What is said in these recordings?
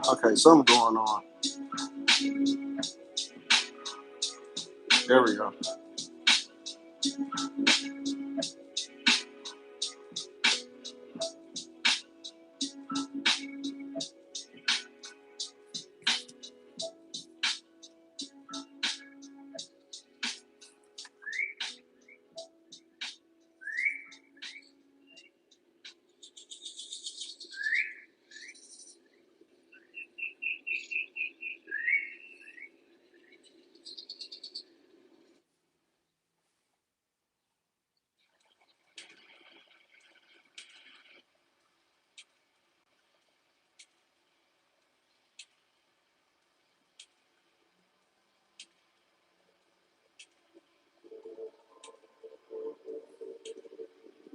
Okay, something going on. There we go.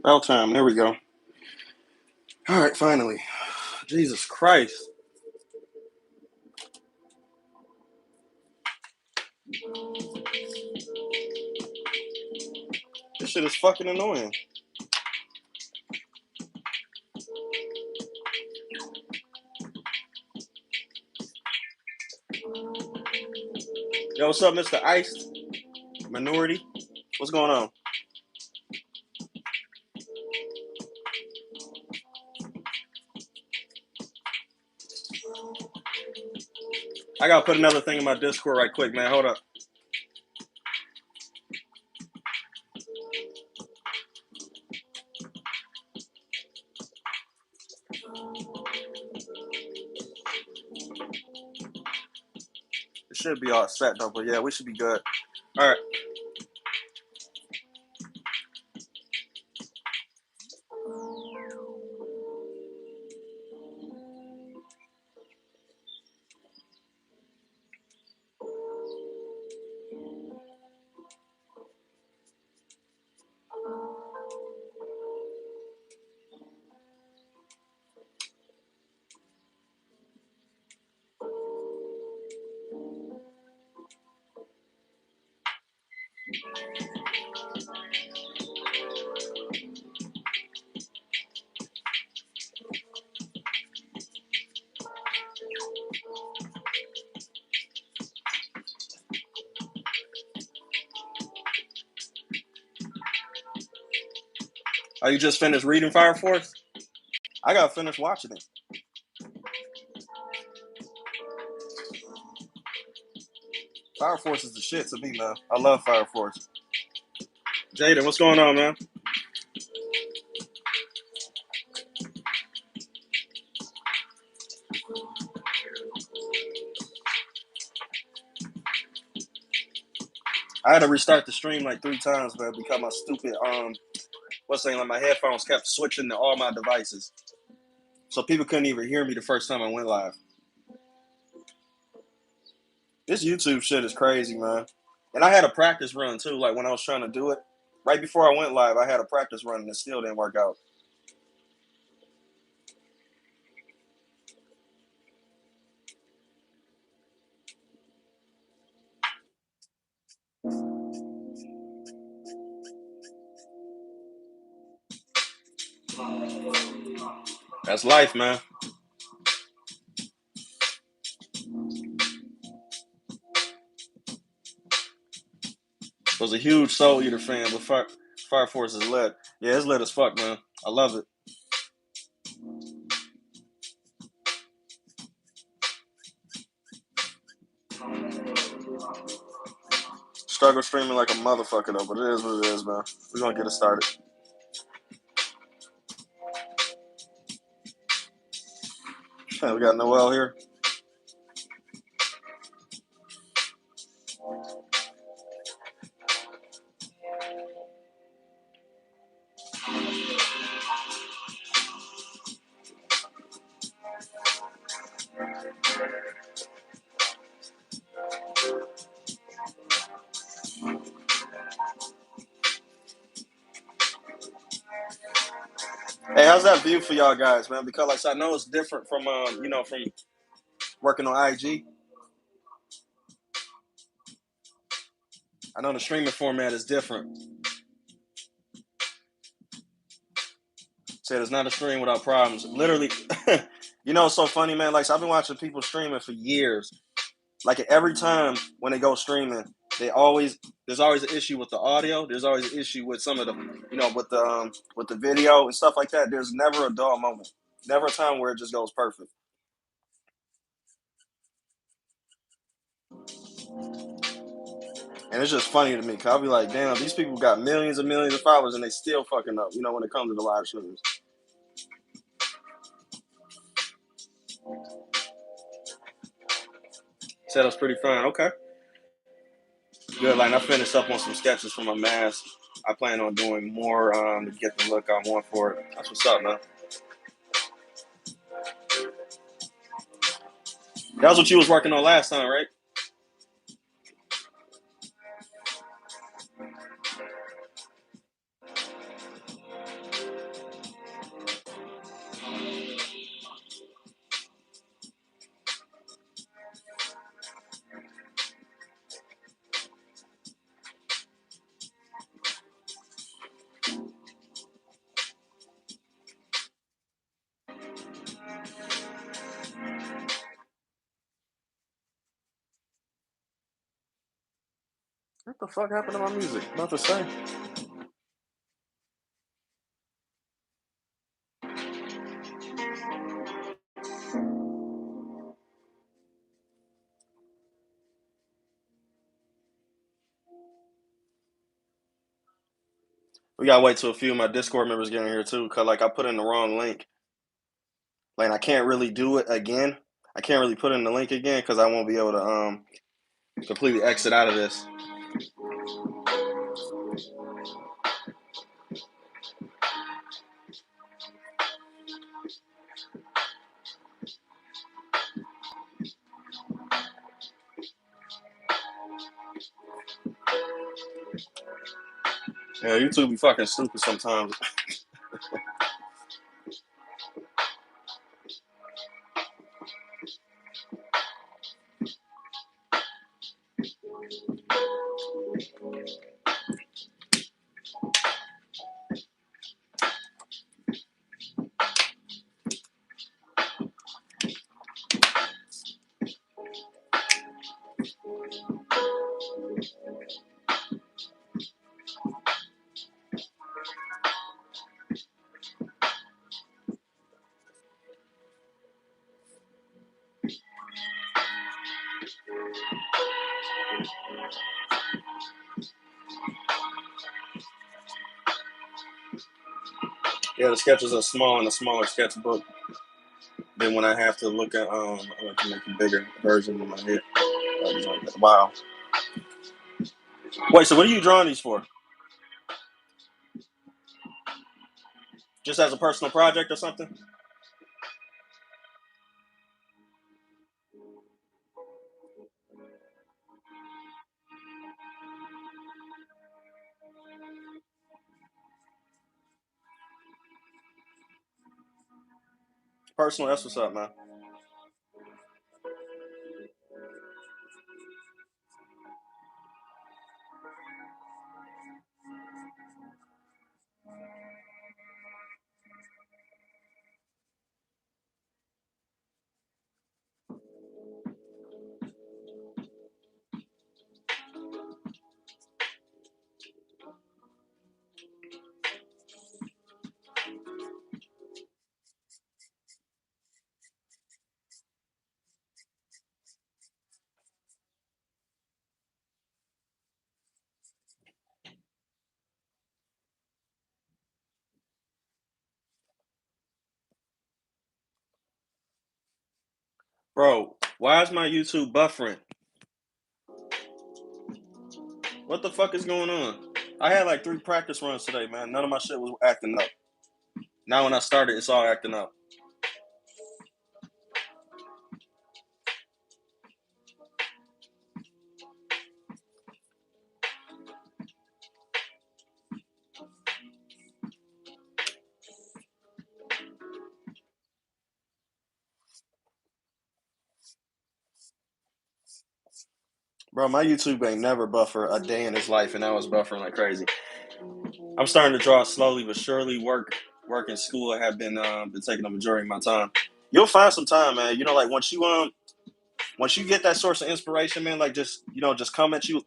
Bell time. There we go. All right, finally. Jesus Christ. This shit is fucking annoying. Yo, what's up, Mr. Iced Minority? What's going on? I gotta put another thing in my Discord right quick, man. Hold up. It should be all set though, but yeah, we should be good. All right. Oh, you just finished reading Fire Force? I gotta finish watching it. Fire Force is the shit to me, man. I love Fire Force. Jaden, what's going on, man? I had to restart the stream like 3 times, man, because my stupid what's saying, like my headphones kept switching to all my devices, so people couldn't even hear me the first time I went live. This YouTube shit is crazy, man. And I had a practice run too, like when I was trying to do it. Right before I went live, I had a practice run and it still didn't work out. That's life, man. Was a huge Soul Eater fan, but Fire Force is lit. Yeah, it's lit as fuck, man. I love it. Struggle streaming like a motherfucker though, but it is what it is, man. We're gonna get it started. Hey, we got Noel here. Hey, how's that view for y'all guys, man? Because like I know it's different from from working on IG. I know the streaming format is different. Said it's not a stream without problems. Literally, you know, it's so funny, man. Like, so I've been watching people streaming for years. Like every time when they go streaming, there's always an issue with the audio. There's always an issue with some of the, with the video and stuff like that. There's never a dull moment. Never a time where it just goes perfect. And it's just funny to me because I'll be like, damn, these people got millions and millions of followers and they still fucking up, when it comes to the live streams. Said it was pretty fun. Okay. Good. Like, I finished up on some sketches for my mask. I plan on doing more to get the look I want for it. That's what's up, man. That was what you was working on last time, right? What the fuck happened to my music? I'm about to say. We gotta wait till a few of my Discord members get in here too, cause like I put in the wrong link. Like I can't really do it again. I can't really put in the link again because I won't be able to completely exit out of this. Yeah, YouTube be fucking stupid sometimes. Yeah, the sketches are small in a smaller sketchbook. Then when I have to look at, I like to make a bigger version in my head. Wow. Wait, so what are you drawing these for? Just as a personal project or something? Personal, that's what's up, man. Bro, why is my YouTube buffering? What the fuck is going on? I had like 3 practice runs today, man. None of my shit was acting up. Now when I started, it's all acting up. Bro, my YouTube ain't never buffer a day in his life, and now it's buffering like crazy. I'm starting to draw slowly but surely work work and school have been taking the majority of my time. You'll find some time, man. You know, like once you get that source of inspiration, man, like just come at you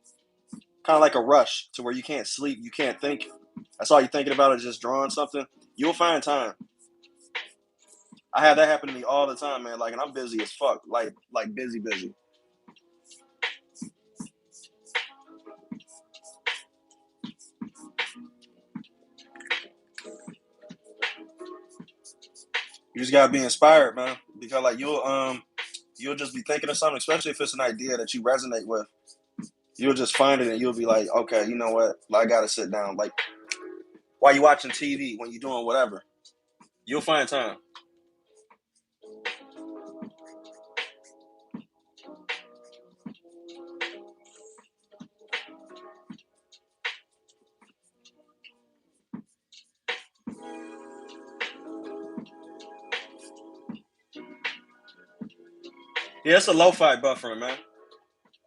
kind of like a rush to where you can't sleep, you can't think. That's all you're thinking about is just drawing something. You'll find time. I have that happen to me all the time, man. Like, and I'm busy as fuck, like busy. You just gotta be inspired, man, because like you'll just be thinking of something, especially if it's an idea that you resonate with. You'll just find it and you'll be like, okay, you know what? I gotta sit down. Like while you watching TV, when you're doing whatever, you'll find time. Yeah, it's a lo-fi buffering, man.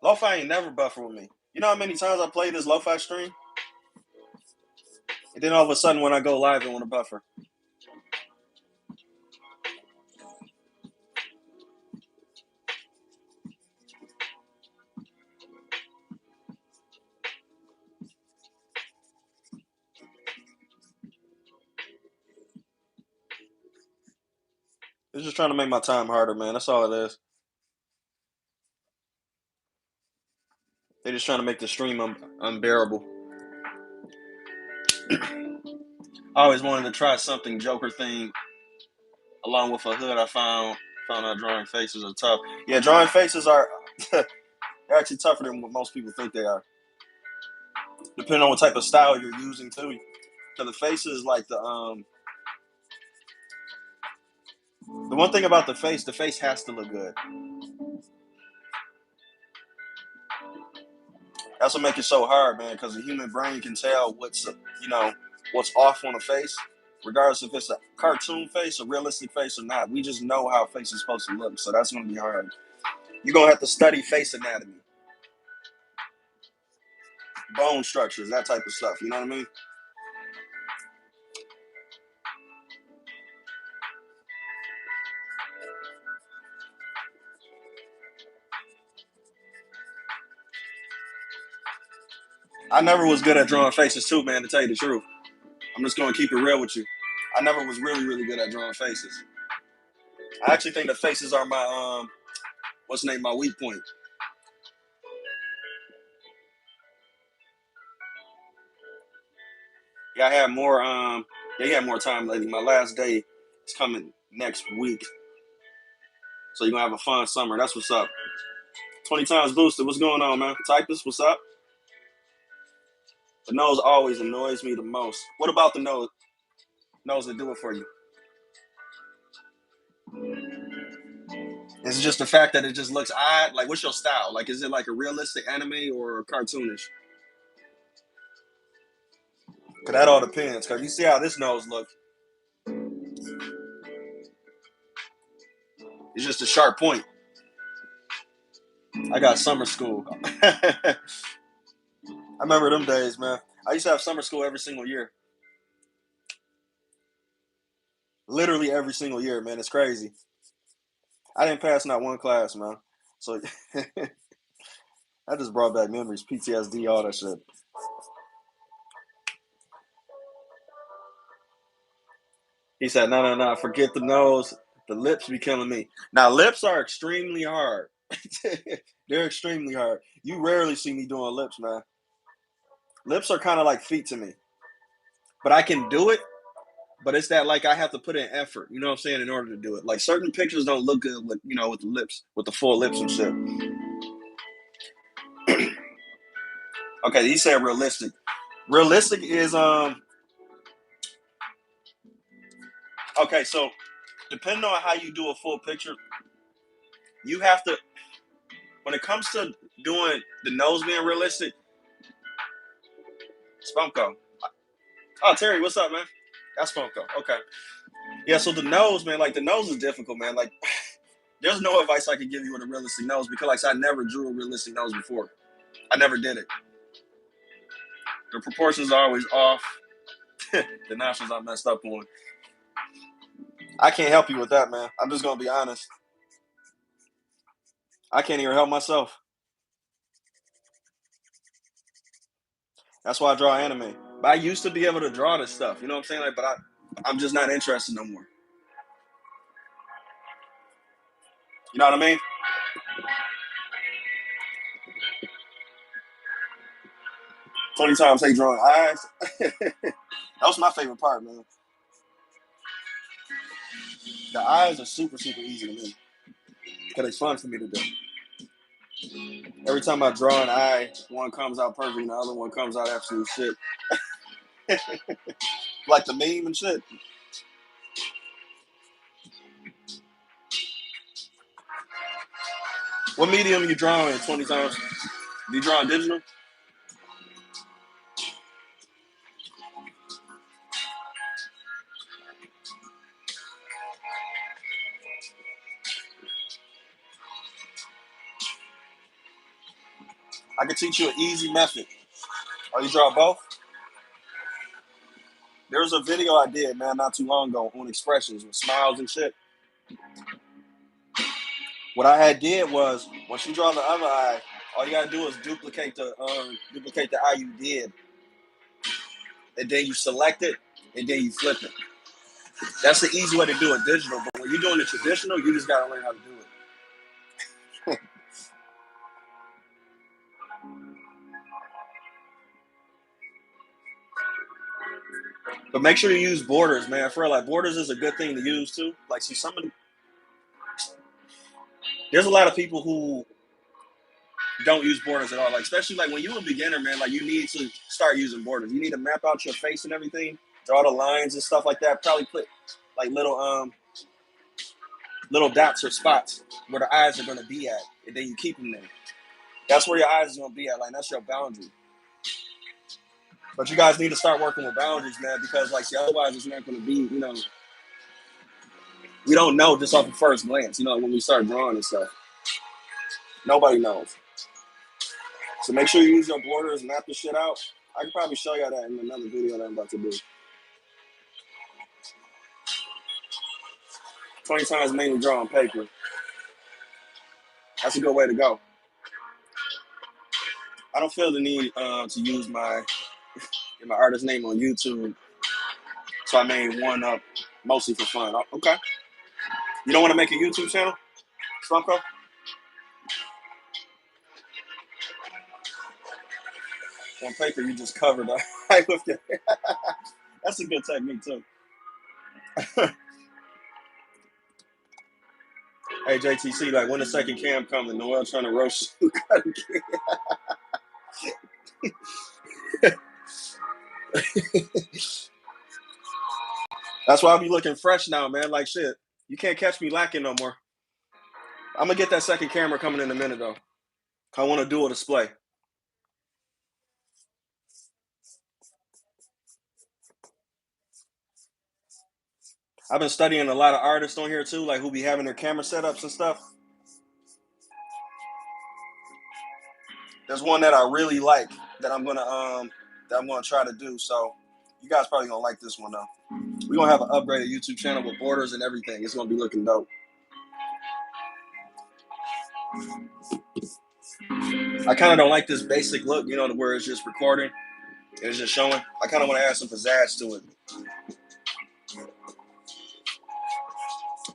Lo-fi ain't never buffer with me. You know how many times I played this lo-fi stream? And then all of a sudden when I go live, it want to buffer. It's just trying to make my time harder, man. That's all it is. They're just trying to make the stream unbearable. I always wanted to try something Joker themed along with a hood. I found out drawing faces are tough. Yeah, drawing faces are they're actually tougher than what most people think they are. Depending on what type of style you're using too. So the faces, like the one thing about the face has to look good. That's what makes it so hard, man. Because the human brain can tell what's off on a face, regardless if it's a cartoon face, a realistic face, or not. We just know how a face is supposed to look, so that's gonna be hard. You're gonna have to study face anatomy, bone structures, that type of stuff. You know what I mean? I never was good at drawing faces too, man. To tell you the truth, I'm just gonna keep it real with you. I never was really good at drawing faces. I actually think the faces are my what's the name, my weak point. Yeah, I have more yeah, you have more time lately. My last day is coming next week. So you're gonna have a fun summer. That's what's up. 20 times boosted. What's going on, man? Typist, what's up? The nose always annoys me the most. What about the nose? Nose that do it for you? Is it just the fact that it just looks odd? Like, what's your style? Like, is it like a realistic anime or cartoonish? Cause that all depends. Cause you see how this nose look. It's just a sharp point. I got summer school. I remember them days, man. I used to have summer school every single year. Literally every single year, man. It's crazy. I didn't pass not one class, man. So I just brought back memories, PTSD, all that shit. He said, no, forget the nose. The lips be killing me. Now, lips are extremely hard. They're extremely hard. You rarely see me doing lips, man. Lips are kind of like feet to me. But I can do it, but it's that like I have to put in effort, you know what I'm saying, in order to do it. Like certain pictures don't look good with with the lips, with the full lips and shit. Okay, he said realistic. Realistic is okay, so depending on how you do a full picture, you have to when it comes to doing the nose being realistic, Spunko. Oh, Terry, what's up, man? That's Spunko. Okay. Yeah, so the nose, man, like the nose is difficult, man. Like there's no advice I could give you with a realistic nose because like I never drew a realistic nose before. I never did it. The proportions are always off. The nostrils I messed up on. I can't help you with that, man. I'm just gonna be honest. I can't even help myself. That's why I draw anime. But I used to be able to draw this stuff. You know what I'm saying? Like, but I'm just not interested no more. You know what I mean? 20 times take drawing eyes. That was my favorite part, man. The eyes are super, super easy to me because it's fun for me to do. Every time I draw an eye, one comes out perfect and the other one comes out absolute shit. Like the meme and shit. What medium you drawing 20 times? You drawing digital? I can teach you an easy method. Oh, you draw both? There was a video I did, man, not too long ago on expressions with smiles and shit. What I had did was once you draw the other eye, all you gotta do is duplicate the eye you did, and then you select it, and then you flip it. That's the easy way to do it digital. But when you're doing the traditional, you just gotta learn how to do it. But make sure you use borders, man. For real, like borders is a good thing to use too. Like, see, there's a lot of people who don't use borders at all. Like, especially like when you're a beginner, man. Like, you need to start using borders. You need to map out your face and everything, draw the lines and stuff like that. Probably put like little dots or spots where the eyes are gonna be at, and then you keep them there. That's where your eyes are gonna be at. Like, that's your boundary. But you guys need to start working with boundaries, man, because like, see, otherwise it's not gonna be, we don't know just off the first glance, when we start drawing and stuff. Nobody knows. So make sure you use your borders, map the shit out. I could probably show you that in another video that I'm about to do. 20 times mainly draw on paper. That's a good way to go. I don't feel the need to use my artist name on YouTube, so I made one up mostly for fun. Okay. You don't want to make a YouTube channel, Slumko? On paper, you just covered up. That's a good technique too. Hey JTC, like when the second cam coming, Noel trying to roast you. That's why I'll be looking fresh now, man. Like shit. You can't catch me lacking no more. I'm gonna get that second camera coming in a minute though. I want to do a display. I've been studying a lot of artists on here too, like who be having their camera setups and stuff. There's one that I really like that I'm gonna try to do. So you guys probably gonna like this one though. We're gonna have an upgraded YouTube channel with borders and everything. It's gonna be looking dope. I kind of don't like this basic look, where it's just recording and it's just showing. I kind of want to add some pizzazz to it.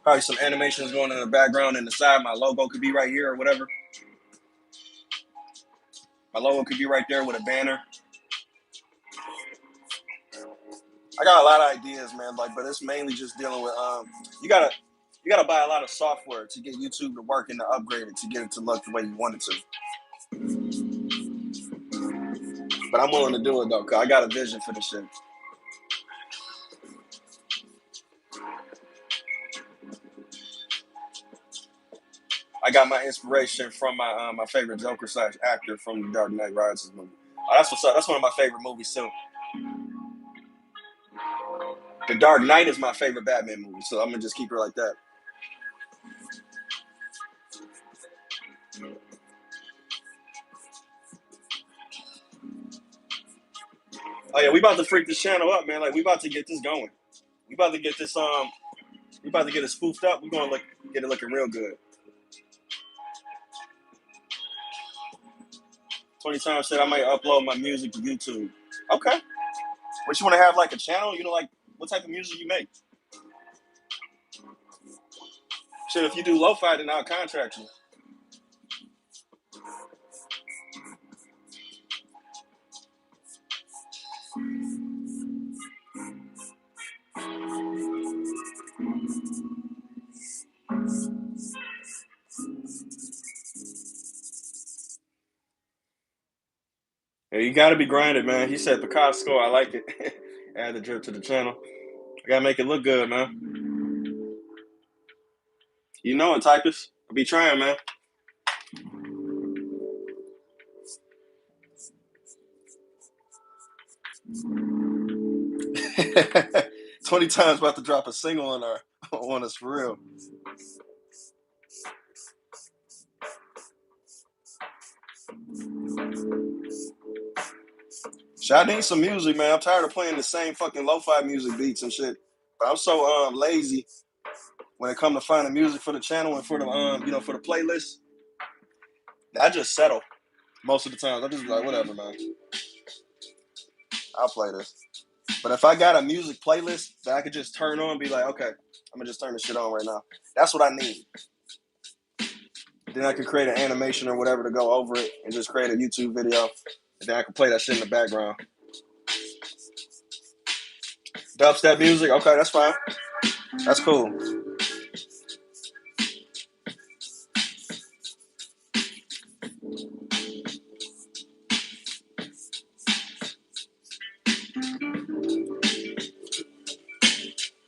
Probably some animations going in the background and the side. My logo could be right here or whatever. My logo could be right there with a banner. I got a lot of ideas, man. Like, but it's mainly just dealing with you gotta buy a lot of software to get YouTube to work and to upgrade it to get it to look the way you want it to. But I'm willing to do it though, cause I got a vision for this shit. I got my inspiration from my favorite Joker / actor from the Dark Knight Rises movie. Oh, that's what's up. That's one of my favorite movies too. The Dark Knight is my favorite Batman movie, so I'm gonna just keep it like that. Oh yeah, we about to freak this channel up, man. Like we about to get this going. We about to get this We about to get it spoofed up. We're gonna get it looking real good. 20 times said I might upload my music to YouTube. Okay. What you want to have like a channel? You know, like what type of music you make? Shit, if you do lo-fi, then I'll contract you. Yeah, you gotta be grinded, man. He said Picasso, I like it. Add the drip to the channel. I gotta make it look good, man. You know it, typist. I'll be trying, man. $20 times about to drop a single on us for real. Shit, I need some music, man. I'm tired of playing the same fucking lo-fi music beats and shit. But I'm so lazy when it comes to finding music for the channel and for the for the playlist. I just settle most of the time. I'm just like, whatever, man. I'll play this. But if I got a music playlist that I could just turn on and be like, okay, I'm gonna just turn this shit on right now. That's what I need. Then I could create an animation or whatever to go over it and just create a YouTube video. And then I can play that shit in the background. Dubstep music, okay, that's fine. That's cool.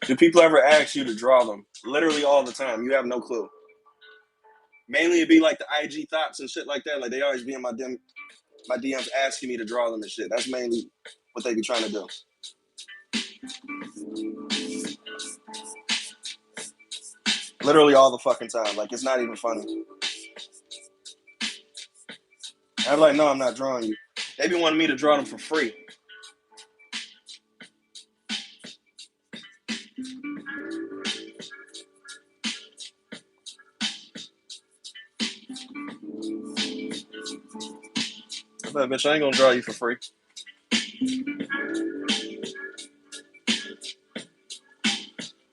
Do people ever ask you to draw them? Literally all the time. You have no clue. Mainly it'd be like the IG thoughts and shit like that. Like they always be in my DMs asking me to draw them and shit. That's mainly what they be trying to do. Literally all the fucking time. Like it's not even funny. I'm like, no, I'm not drawing you. They be wanting me to draw them for free. I bet, bitch, I ain't gonna draw you for free.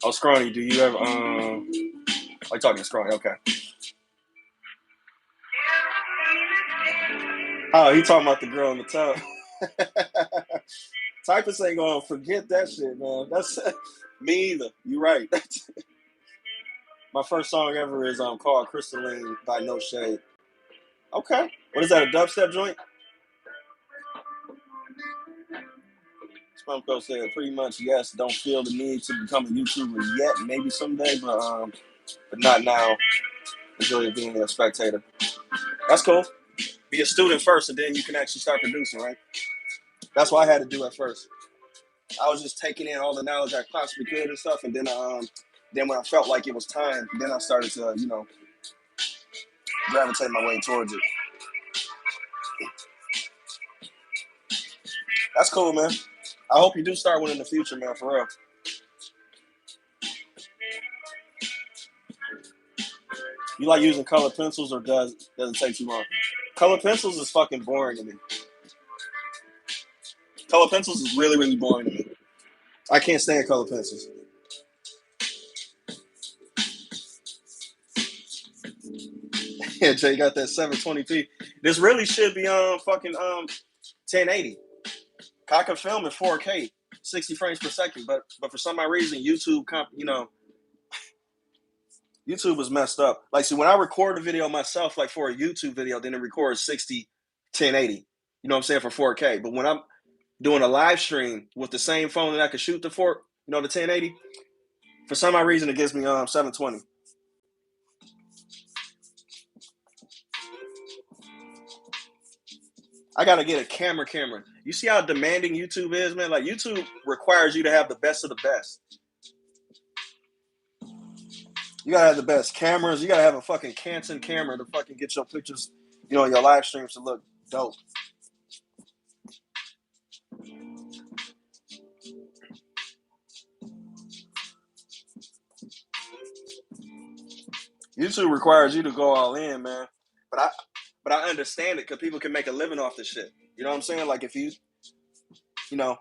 Oh, Scrawny, do you ever oh, you talking to Scrawny, okay. Oh, he talking about the girl in the tub. Typist ain't gonna forget that shit, man. That's me either. You right. My first song ever is called Crystalline by No Shade. Okay. What is that, a dubstep joint? Spumco said pretty much yes, don't feel the need to become a YouTuber yet. Maybe someday, but not now. Enjoy being a spectator. That's cool. Be a student first and then you can actually start producing, right? That's what I had to do at first. I was just taking in all the knowledge I possibly could and stuff, and then when I felt like it was time, then I started to, gravitate my way towards it. That's cool, man. I hope you do start one in the future, man, for real. You like using colored pencils or does it take too long? Colored pencils is fucking boring to me. Colored pencils is really, really boring to me. I can't stand colored pencils. Yeah, Jay got that 720p. This really should be on fucking 1080. I can film in 4K, 60 frames per second, but for some odd reason, YouTube was messed up. Like, see, when I record a video myself, like for a YouTube video, then it records 60, 1080. You know what I'm saying, for 4K. But when I'm doing a live stream with the same phone that I could shoot the 1080, for some odd reason, it gives me 720. I gotta get a camera. You see how demanding YouTube is, man? Like YouTube requires you to have the best of the best. You gotta have the best cameras. You gotta have a fucking Canton camera to fucking get your pictures, your live streams to look dope. YouTube requires you to go all in, man. But I understand it because people can make a living off this shit. You know what I'm saying? Like if you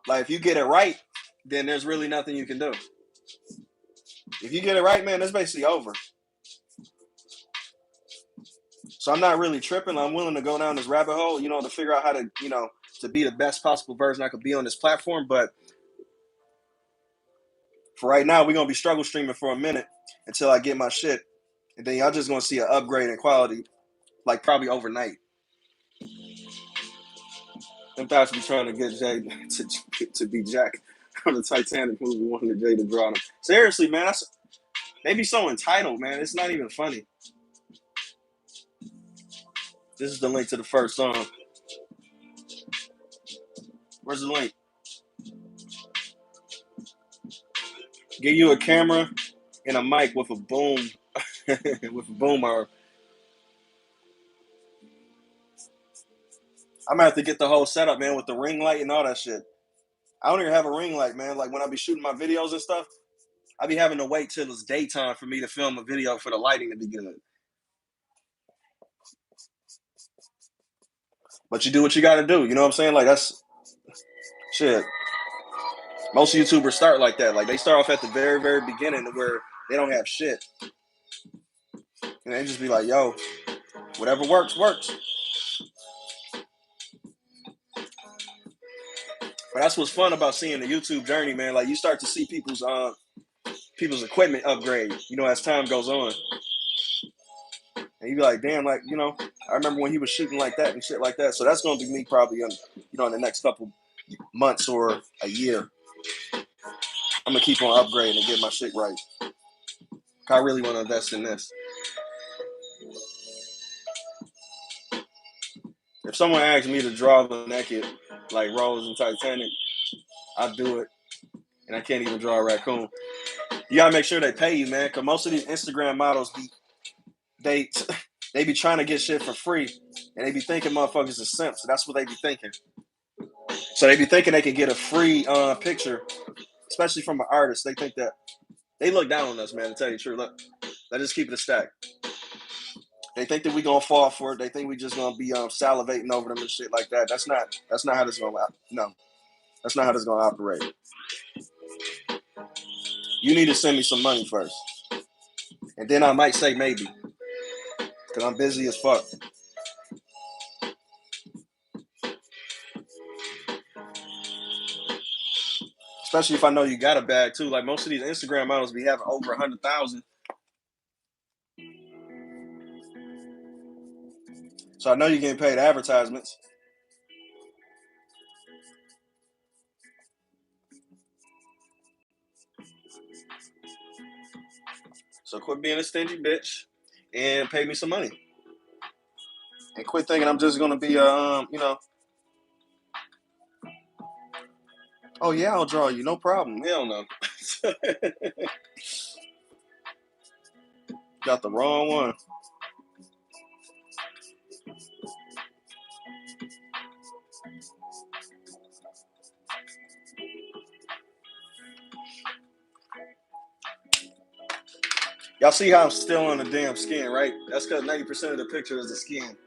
like if you get it right, then there's really nothing you can do. If you get it right, man, it's basically over. So I'm not really tripping. I'm willing to go down this rabbit hole, to figure out how to, to be the best possible version I could be on this platform. But for right now, we're gonna be struggle streaming for a minute until I get my shit, and then y'all just gonna see an upgrade in quality, like probably overnight. Them thoughts be trying to get Jay to be Jack on the Titanic movie, wanting Jay to draw them. Seriously, man, they be so entitled, man. It's not even funny. This is the link to the first song. Where's the link? Give you a camera and a mic with a boom, with a boomer. I'm gonna have to get the whole setup, man, with the ring light and all that shit. I don't even have a ring light, man. Like when I be shooting my videos and stuff, I be having to wait till it's daytime for me to film a video for the lighting to be good. But you do what you got to do. You know what I'm saying? Like that's shit. Most YouTubers start like that. Like they start off at the very, very beginning where they don't have shit, and they just be like, "Yo, whatever works, works." But that's what's fun about seeing the YouTube journey, man. Like you start to see people's equipment upgrade, as time goes on. And you be like, damn, like, I remember when he was shooting like that and shit like that. So that's gonna be me probably in the next couple months or a year. I'm gonna keep on upgrading and get my shit right. I really want to invest in this. If someone asked me to draw the naked like Rose and Titanic, I'd do it. And I can't even draw a raccoon. You gotta make sure they pay you, man, because most of these Instagram models they be trying to get shit for free, and they be thinking motherfuckers are simps. So that's what they be thinking. So they be thinking they can get a free picture, especially from an artist. They think that they look down on us, man. To tell you the truth, look, let's just keep it a stack. They think that we gonna fall for it. They think we just gonna be salivating over them and shit like that. That's not how this gonna no. That's not how this gonna operate. You need to send me some money first, and then I might say maybe, because I'm busy as fuck. Especially if I know you got a bag too. Like most of these Instagram models be having over 100,000. So I know you're getting paid advertisements. So quit being a stingy bitch and pay me some money. And quit thinking I'm just gonna be oh yeah, I'll draw you, no problem. Hell no. Got the wrong one. Y'all see how I'm still on the damn skin, right? That's because 90% of the picture is the skin.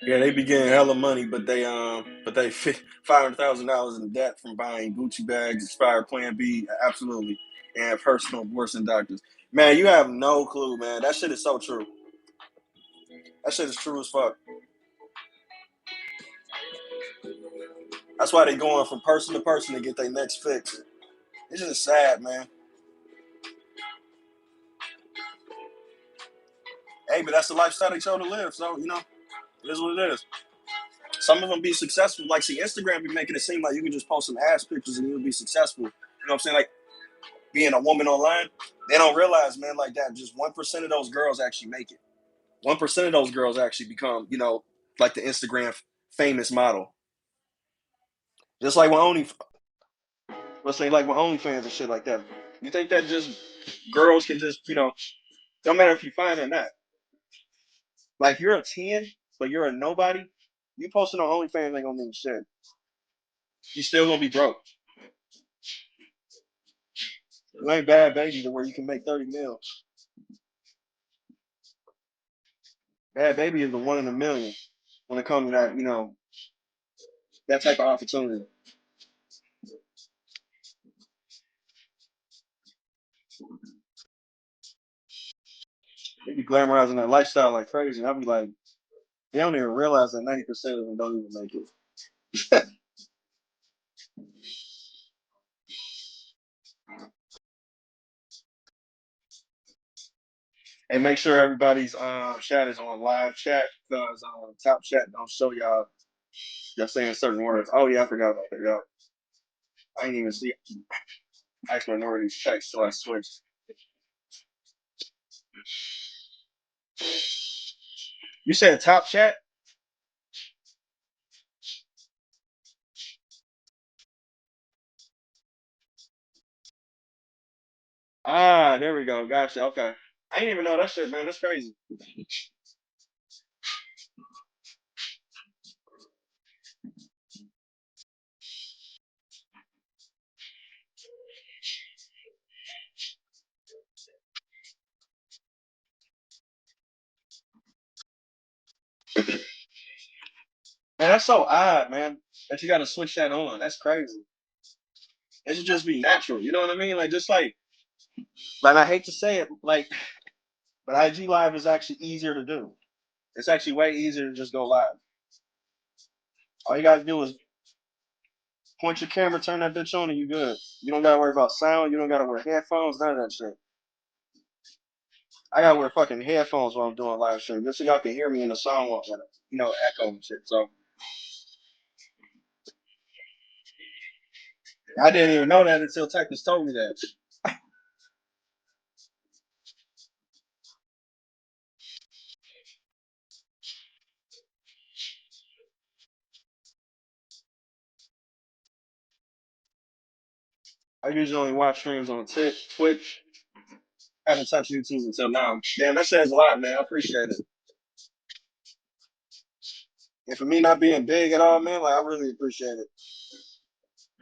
Yeah, they be getting hella money, but they $500,000 in debt from buying Gucci bags, expired Plan B, absolutely, and personal abortion doctors. Man, you have no clue, man. That shit is so true. That shit is true as fuck. That's why they going from person to person to get their next fix. It's just sad, man. Hey, but that's the lifestyle they chose to live. So it is what it is. Some of them be successful. Like, see, Instagram be making it seem like you can just post some ass pictures and you'll be successful. You know what I'm saying? Like, being a woman online, they don't realize, man, like that. Just 1% of those girls actually make it. 1% of those girls actually become, like the Instagram famous model. Just like with Only, let's say like with OnlyFans and shit like that. You think that just girls can just, don't matter if you fine or not. Like you're a 10, but you're a nobody. You posting on OnlyFans ain't gonna mean shit. You still gonna be broke. You ain't Bad Baby to where you can make 30 mil. Bad Baby is the one in a million when it comes to that, that type of opportunity. They be glamorizing that lifestyle like crazy. And I'll be like, they don't even realize that 90% of them don't even make it. And make sure everybody's chat is on live chat because top chat don't show y'all saying certain words. Oh yeah, I forgot about that. Yo, I ain't even see Ask minorities text, so I switched. You said top chat? Ah, there we go. Gotcha. Okay. I didn't even know that shit, man. That's crazy. Man, that's so odd, man. That you got to switch that on. That's crazy. It should just be natural. You know what I mean? Like just like I hate to say it, but IG live is actually easier to do. It's actually way easier to just go live. All you gotta do is point your camera, turn that bitch on, and you good. You don't gotta worry about sound. You don't gotta wear headphones. None of that shit. I gotta wear fucking headphones while I'm doing live stream, just so y'all can hear me in the song while echo and shit. So I didn't even know that until Texas told me that. I usually only watch streams on Twitch. I haven't touched YouTube until now. Damn, that says a lot, man. I appreciate it. And for me not being big at all, man, like I really appreciate it.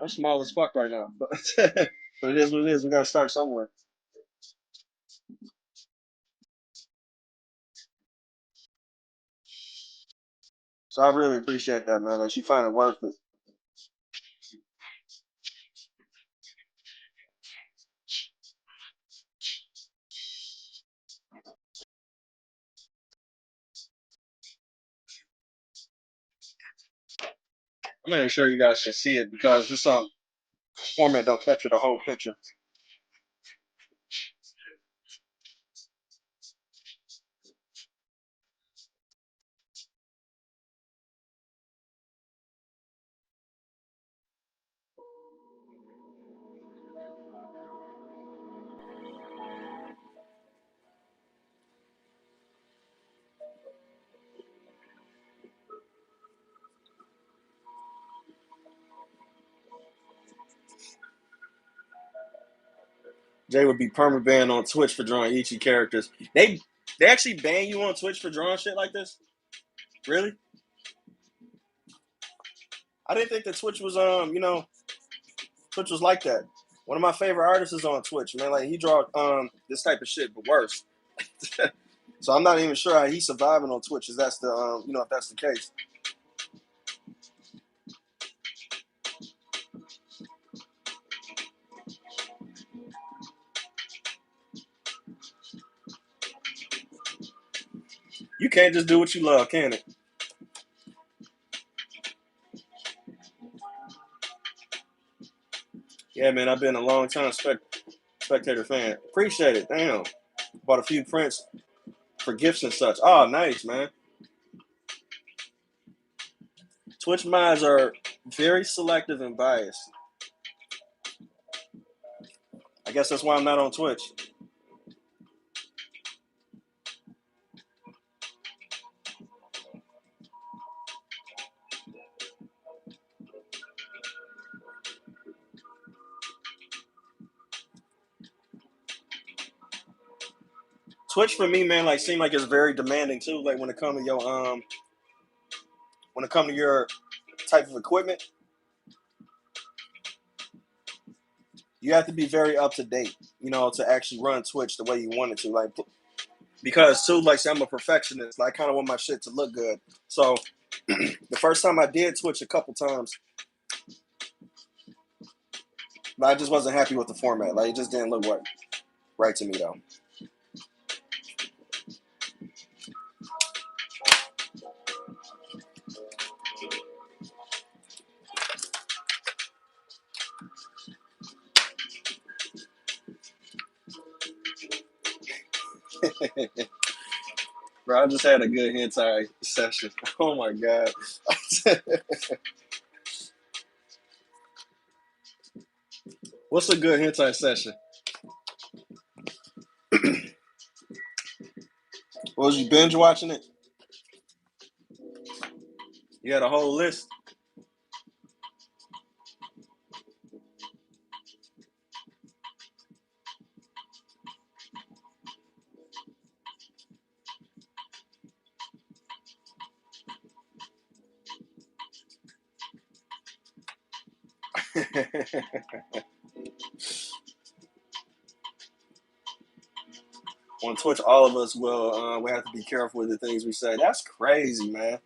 I'm small as fuck right now, but but it is what it is. We gotta start somewhere. So I really appreciate that, man. Like she find it worth it. I'm gonna make sure you guys can see it because this format don't capture the whole picture. Jay would be perma-banned on Twitch for drawing Ichi characters. They actually ban you on Twitch for drawing shit like this? Really? I didn't think that Twitch was like that. One of my favorite artists is on Twitch, man. Like he draw this type of shit, but worse. So I'm not even sure how he's surviving on Twitch. Is that's the if that's the case. You can't just do what you love, can it? Yeah, man. I've been a long time spectator fan. Appreciate it. Damn. Bought a few prints for gifts and such. Oh, nice, man. Twitch mods are very selective and biased. I guess that's why I'm not on Twitch. Twitch for me, man, like seem like it's very demanding too. Like when it come to your type of equipment, you have to be very up to date, to actually run Twitch the way you want it to. Like because too, like say I'm a perfectionist. Like, I kind of want my shit to look good. So the first time I did Twitch a couple times, but I just wasn't happy with the format. Like it just didn't look right to me though. Bro, I just had a good hentai session. Oh my god. What's a good hentai session? Was you binge watching it? You had a whole list. On Twitch, all of us will we have to be careful with the things we say. That's crazy, man.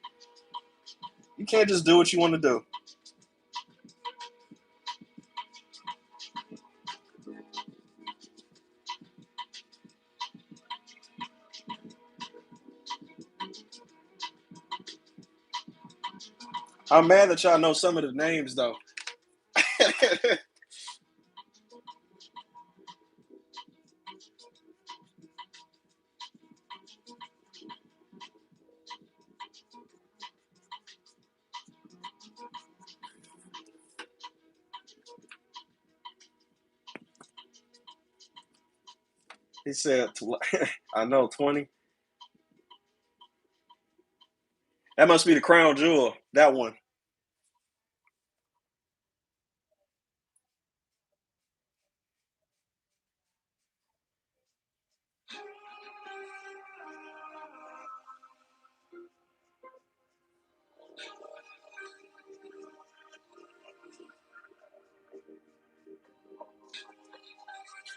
You can't just do what you want to do. I'm mad that y'all know some of the names though. He said, I know 20. That must be the crown jewel. That one.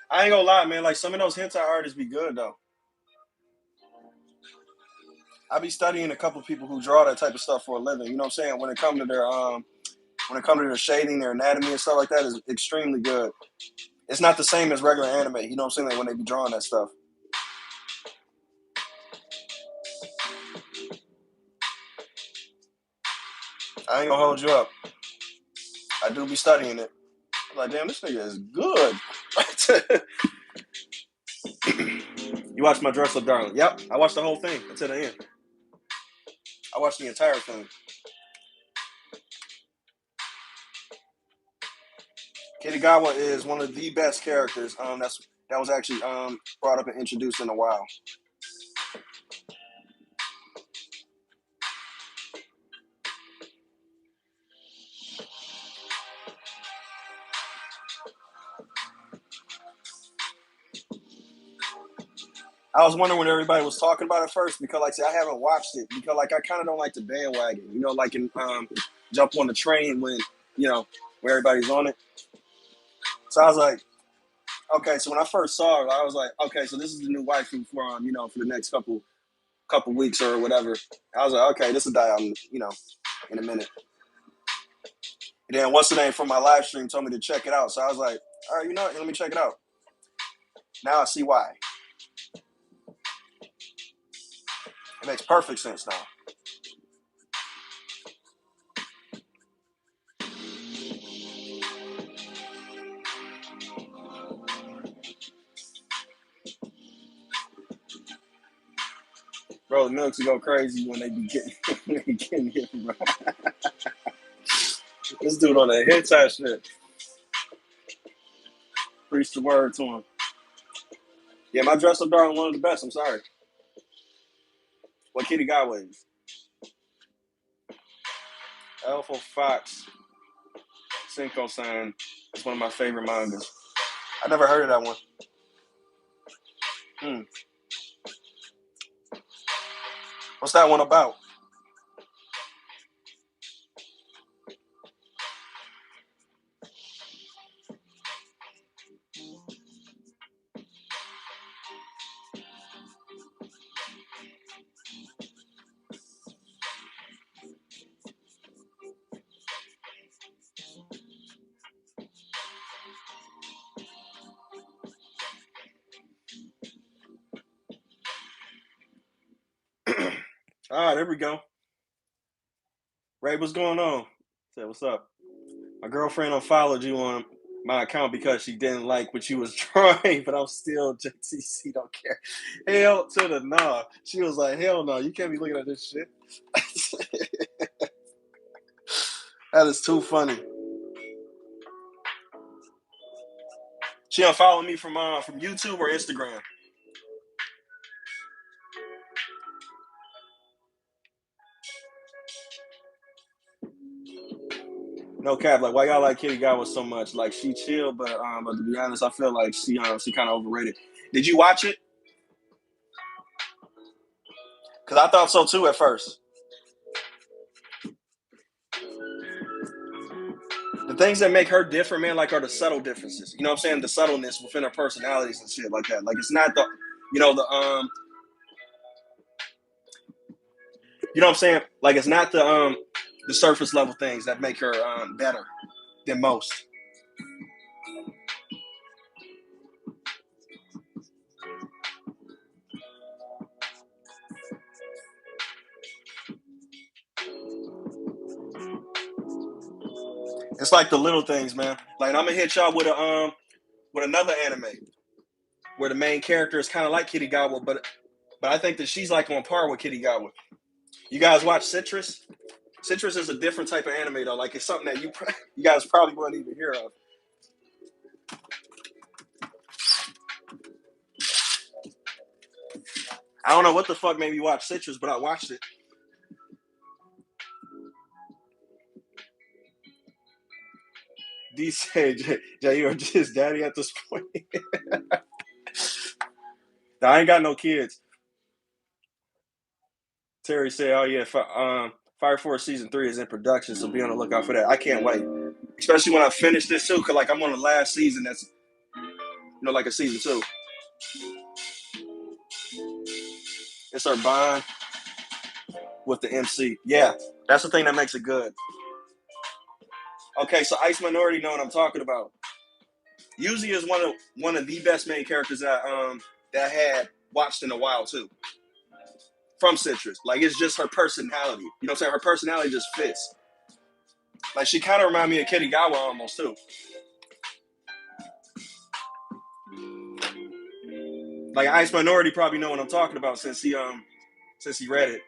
I ain't gonna lie, man. Like some of those hentai artists be good though. I be studying a couple of people who draw that type of stuff for a living. You know what I'm saying? When it comes to their shading, their anatomy and stuff like that is extremely good. It's not the same as regular anime. You know what I'm saying? Like when they be drawing that stuff. I ain't gonna hold you up. I do be studying it. I'm like, damn, this nigga is good. You watched My Dress Up Darling? Yep, I watched the whole thing until the end. I watched the entire thing. Kitagawa is one of the best characters. That was actually brought up and introduced in a while. I was wondering what everybody was talking about at first because, like I said, I haven't watched it because, like, I kind of don't like the bandwagon. Like in jump on the train when where everybody's on it. So I was like, okay. So when I first saw it, I was like, okay, so this is the new waifu for for the next couple weeks or whatever. I was like, okay, this will die out in a minute. And then what's the name from my live stream told me to check it out. So I was like, all right, let me check it out. Now I see why. It makes perfect sense now. Bro, the milks go crazy when they be getting hit, bro. This dude on that hentai shit. Preach the word to him. Yeah, My Dress Up Darling, one of the best. I'm sorry. What Kitagawa is. Alpha Fox Cinco-san is one of my favorite mangas. I never heard of that one. What's that one about? All right, there we go. Ray, what's going on? Say, what's up? My girlfriend unfollowed you on my account because she didn't like what you was drawing, but I'm still JTC, don't care. Hell to the nah. She was like, hell no, you can't be looking at this shit. That is too funny. She unfollowed me from YouTube or Instagram. No cap, like why y'all like Kitty Gawa so much? Like she chill, but to be honest, I feel like she kind of overrated. Did you watch it? Cause I thought so too at first. The things that make her different, man, like are the subtle differences. You know what I'm saying? The subtleness within her personalities and shit like that. Like it's not the, you know, you know what I'm saying? Like it's not the surface level things that make her better than most. It's like the little things, man. Like I'm gonna hit y'all with another anime where the main character is kind of like Kitty Gawa, but I think that she's like on par with Kitty Gawa. You guys watch Citrus? Citrus is a different type of anime though. Like it's something that you guys probably wouldn't even hear of. I don't know what the fuck made me watch Citrus, but I watched it. D say, Jay, you're just daddy at this point. Now, I ain't got no kids. Terry said, "Oh yeah, Fire Force season 3 is in production, so be on the lookout for that. I can't wait, especially when I finish this too, cause like I'm on the last season. That's like a season 2. It's her bond with the MC. Yeah, that's the thing that makes it good. Okay, so Ice Minority know what I'm talking about. Yuzi is one of the best main characters that I had watched in a while too. From Citrus, like it's just her personality. You know what I'm saying? Her personality just fits. Like she kind of remind me of Kitty Gawa almost too. Like Ice Minority probably know what I'm talking about since he read it.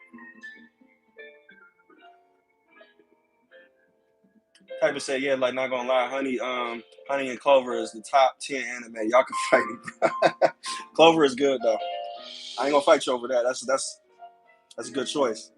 Type of say, yeah, like not gonna lie, Honey and Clover is the top 10 anime. Y'all can fight me. Clover is good though. I ain't gonna fight you over that. That's a good choice.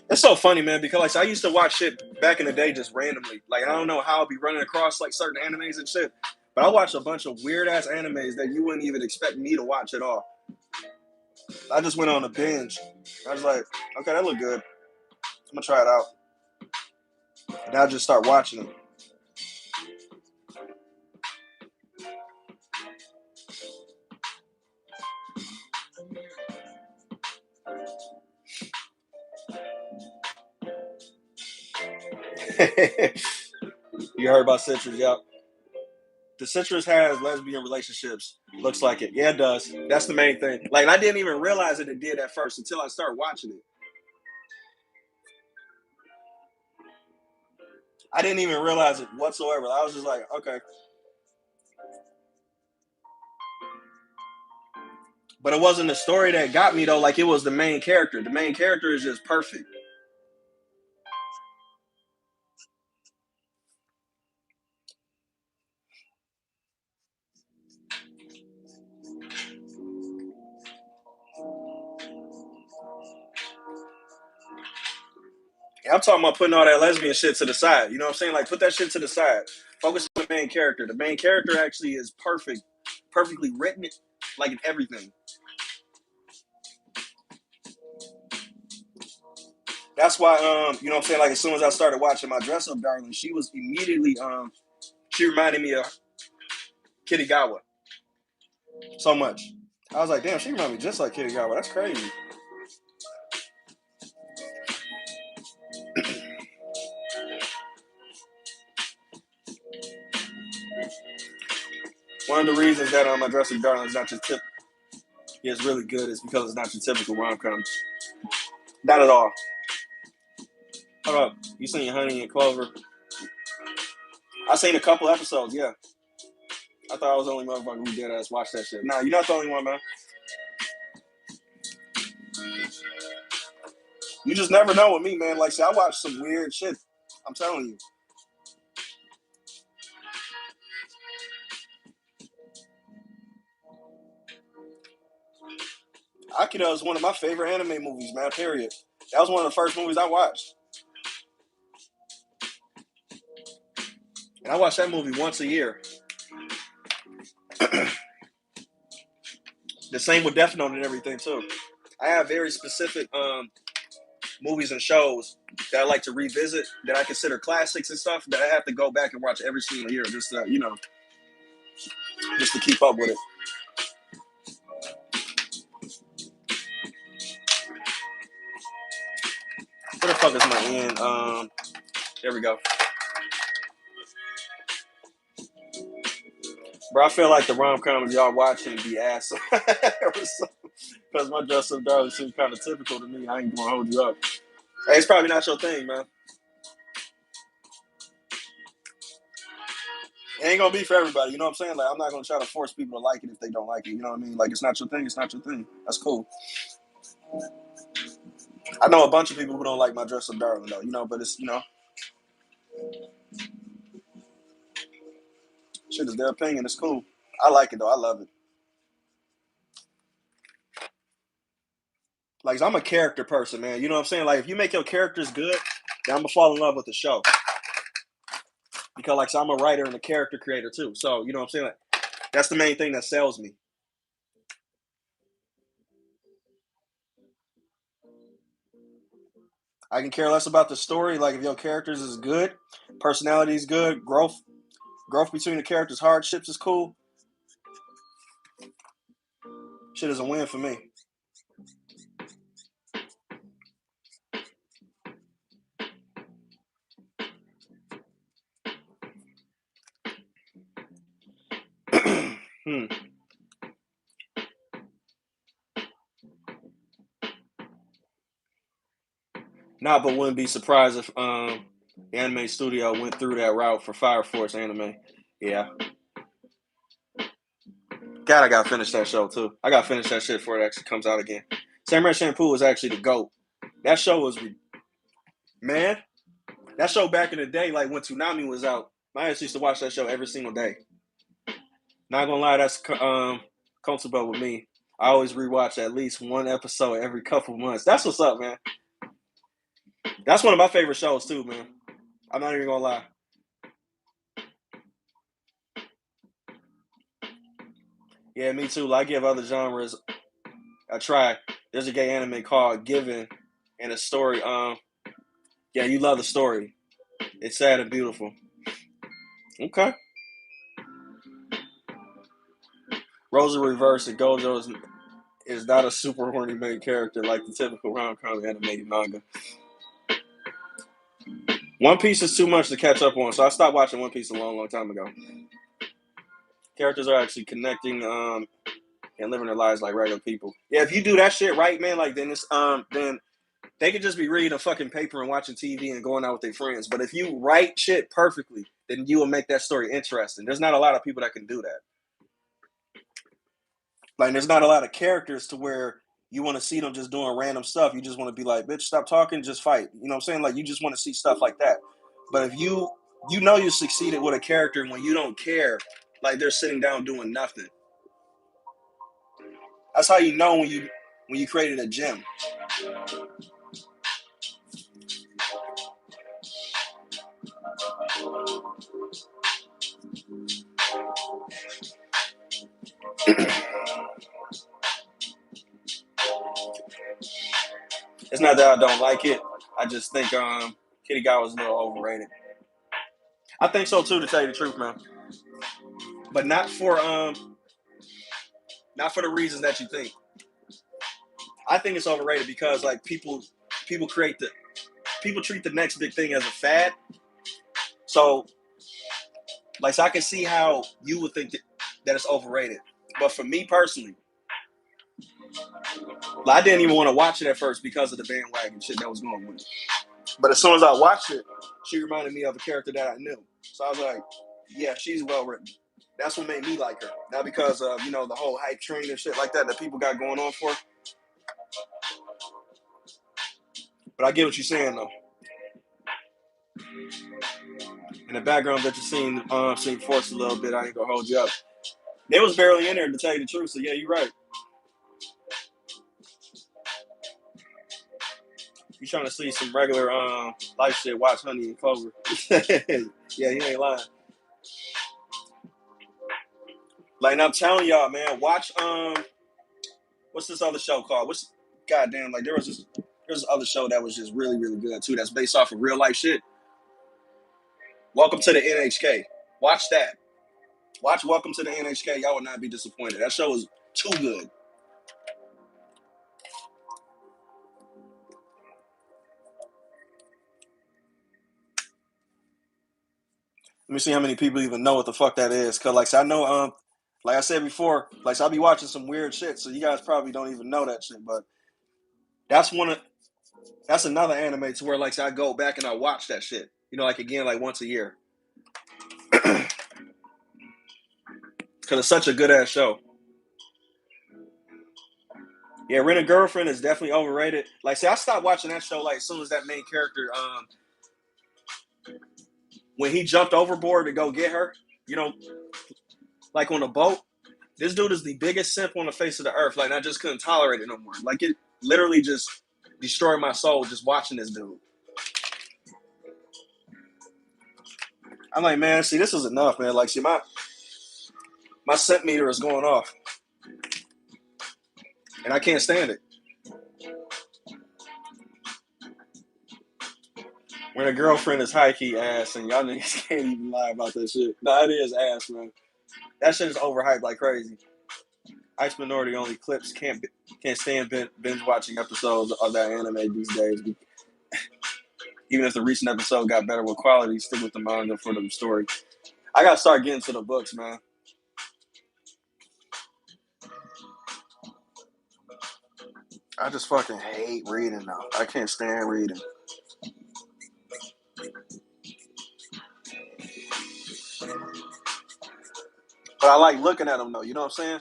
It's so funny, man, because like I used to watch shit back in the day just randomly. Like I don't know how I'll be running across like certain animes and shit. But I watched a bunch of weird ass animes that you wouldn't even expect me to watch at all. I just went on a binge. I was like, okay, that look good. I'm gonna try it out. And I just start watching them. You heard about Citrus, yep. The Citrus has lesbian relationships. Looks like it. Yeah, it does. That's the main thing. Like I didn't even realize that it did at first until I started watching it. I didn't even realize it whatsoever. I was just like, okay. But it wasn't the story that got me though. Like it was the main character. The main character is just perfect. I'm talking about putting all that lesbian shit to the side. You know what I'm saying? Like, put that shit to the side. Focus on the main character. The main character actually is perfect, perfectly written, like in everything. That's why, you know what I'm saying? Like, as soon as I started watching My Dress Up Darling, she was immediately, she reminded me of Kitagawa so much. I was like, damn, she reminded me just like Kitagawa. That's crazy. One of the reasons that My Dress Up Darling is not your tip is really good is because it's not your typical rom-com. Not at all. Hold up. You seen Honey and Clover? I seen a couple episodes, yeah. I thought I was the only motherfucker who did ass watch that shit. Nah, you're not the only one, man. You just never know with me, man. Like, see, I watch some weird shit. I'm telling you. Akira is one of my favorite anime movies, man, period. That was one of the first movies I watched. And I watch that movie once a year. The same with Death Note and everything, too. I have very specific movies and shows that I like to revisit, that I consider classics and stuff, that I have to go back and watch every single year just to, you know, just to keep up with it. Where the fuck is my end? There we go. Bro, I feel like the rom-coms y'all watching be ass. Because My Dress Up Darling seems kind of typical to me. I ain't gonna hold you up. Hey, it's probably not your thing, man. It ain't gonna be for everybody. You know what I'm saying? Like, I'm not gonna try to force people to like it if they don't like it. You know what I mean? Like, it's not your thing. It's not your thing. That's cool. I know a bunch of people who don't like My Dress Up Darling, though. You know, but it's, you know, shit is their opinion. It's cool. I like it though. I love it. Like, I'm a character person, man. You know what I'm saying? Like, if you make your characters good, then I'm gonna fall in love with the show. Because, like, so I'm a writer and a character creator too. So, you know what I'm saying? Like, that's the main thing that sells me. I can care less about the story. Like, if your characters is good, personality is good, growth between the characters, hardships is cool. Shit is a win for me. hmm. Nah, but wouldn't be surprised if the anime studio went through that route for Fire Force anime. Yeah. God, I gotta finish that show too. I gotta finish that shit before it actually comes out again. Samurai Shampoo was actually the GOAT. That show was, man, that show back in the day, like when Toonami was out, I used to watch that show every single day. Not gonna lie, that's comfortable with me. I always rewatch at least one episode every couple months. That's what's up, man. That's one of my favorite shows too, man. I'm not even gonna lie. Yeah, me too. Like, I give other genres a try. There's a gay anime called Given, and a story. Yeah, you love the story. It's sad and beautiful. Okay. Rosa Reverse and Gojo is not a super horny main character like the typical rom-com animated manga. One Piece is too much to catch up on, so I stopped watching One Piece a long, long time ago. Characters are actually connecting and living their lives like regular people. Yeah, if you do that shit right, man, like then they could just be reading a fucking paper and watching TV and going out with their friends. But if you write shit perfectly, then you will make that story interesting. There's not a lot of people that can do that. Like, there's not a lot of characters to where you want to see them just doing random stuff. You just want to be like, bitch, stop talking, just fight. You know what I'm saying? Like, you just want to see stuff like that. But if you know you succeeded with a character when you don't care, like they're sitting down doing nothing. That's how you know when you created a gem. It's not that I don't like it. I just think Kitty Guy was a little overrated. I think so too, to tell you the truth, man. But not for the reasons that you think. I think it's overrated because like people treat the next big thing as a fad. So so I can see how you would think that it's overrated. But for me personally, I didn't even want to watch it at first because of the bandwagon shit that was going with it. But as soon as I watched it, she reminded me of a character that I knew. So I was like, yeah, she's well written. That's what made me like her. Not because of, the whole hype train and shit like that people got going on for. But I get what you're saying, though. In the background that you seen Force a little bit, I ain't gonna hold you up. They was barely in there, to tell you the truth, so yeah, you're right. You trying to see some regular life shit, watch Honey and Clover. Yeah, you ain't lying. Like, I'm telling y'all, man, watch what's this other show called? Goddamn, like there's this other show that was just really, really good too, that's based off of real life shit. Welcome to the NHK. Watch that. Watch Welcome to the NHK. Y'all will not be disappointed. That show is too good. Let me see how many people even know what the fuck that is. Cause like I know, like I said before, like I'll be watching some weird shit, so you guys probably don't even know that shit. But that's another anime to where like I go back and I watch that shit. Like again, like once a year. Cause it's such a good ass show. Yeah, Rent a Girlfriend is definitely overrated. Like, see, I stopped watching that show like as soon as that main character, when he jumped overboard to go get her, like on a boat. This dude is the biggest simp on the face of the earth. Like, I just couldn't tolerate it no more. Like, it literally just destroyed my soul just watching this dude. I'm like, man, see, this is enough, man. Like, see, my simp meter is going off, and I can't stand it. When a girlfriend is high key ass, and y'all niggas can't even lie about that shit. No, it is ass, man. That shit is overhyped like crazy. Ice Minority Only clips can't stand binge watching episodes of that anime these days. Even if the recent episode got better with quality, stick with the manga for the story. I gotta start getting to the books, man. I just fucking hate reading now. I can't stand reading. But I like looking at them though. You know what I'm saying?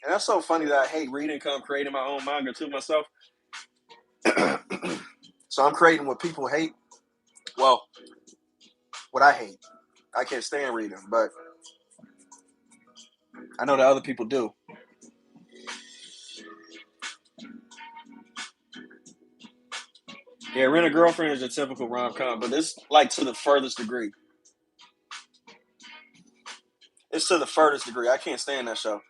And that's so funny that I hate reading because I'm creating my own manga too myself. So I'm creating what people hate. Well, what I hate. I can't stand reading, but I know that other people do. Yeah, Rent a Girlfriend is a typical rom-com, but it's like to the furthest degree. It's to the furthest degree. I can't stand that show.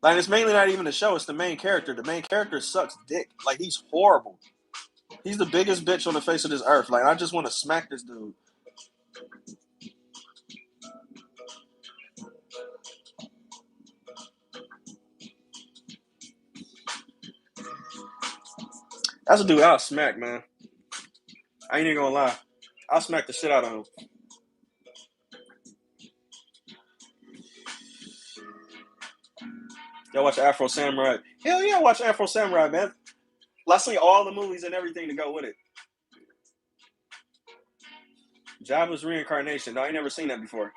Like, it's mainly not even the show. It's the main character. The main character sucks dick. Like, he's horrible. He's the biggest bitch on the face of this earth. Like, I just want to smack this dude. That's a dude I'll smack, man. I ain't even gonna lie. I'll smack the shit out of him. Y'all watch Afro Samurai? Hell yeah, I watch Afro Samurai, man. I seen all the movies and everything to go with it. Jabba's reincarnation. No, I ain't never seen that before.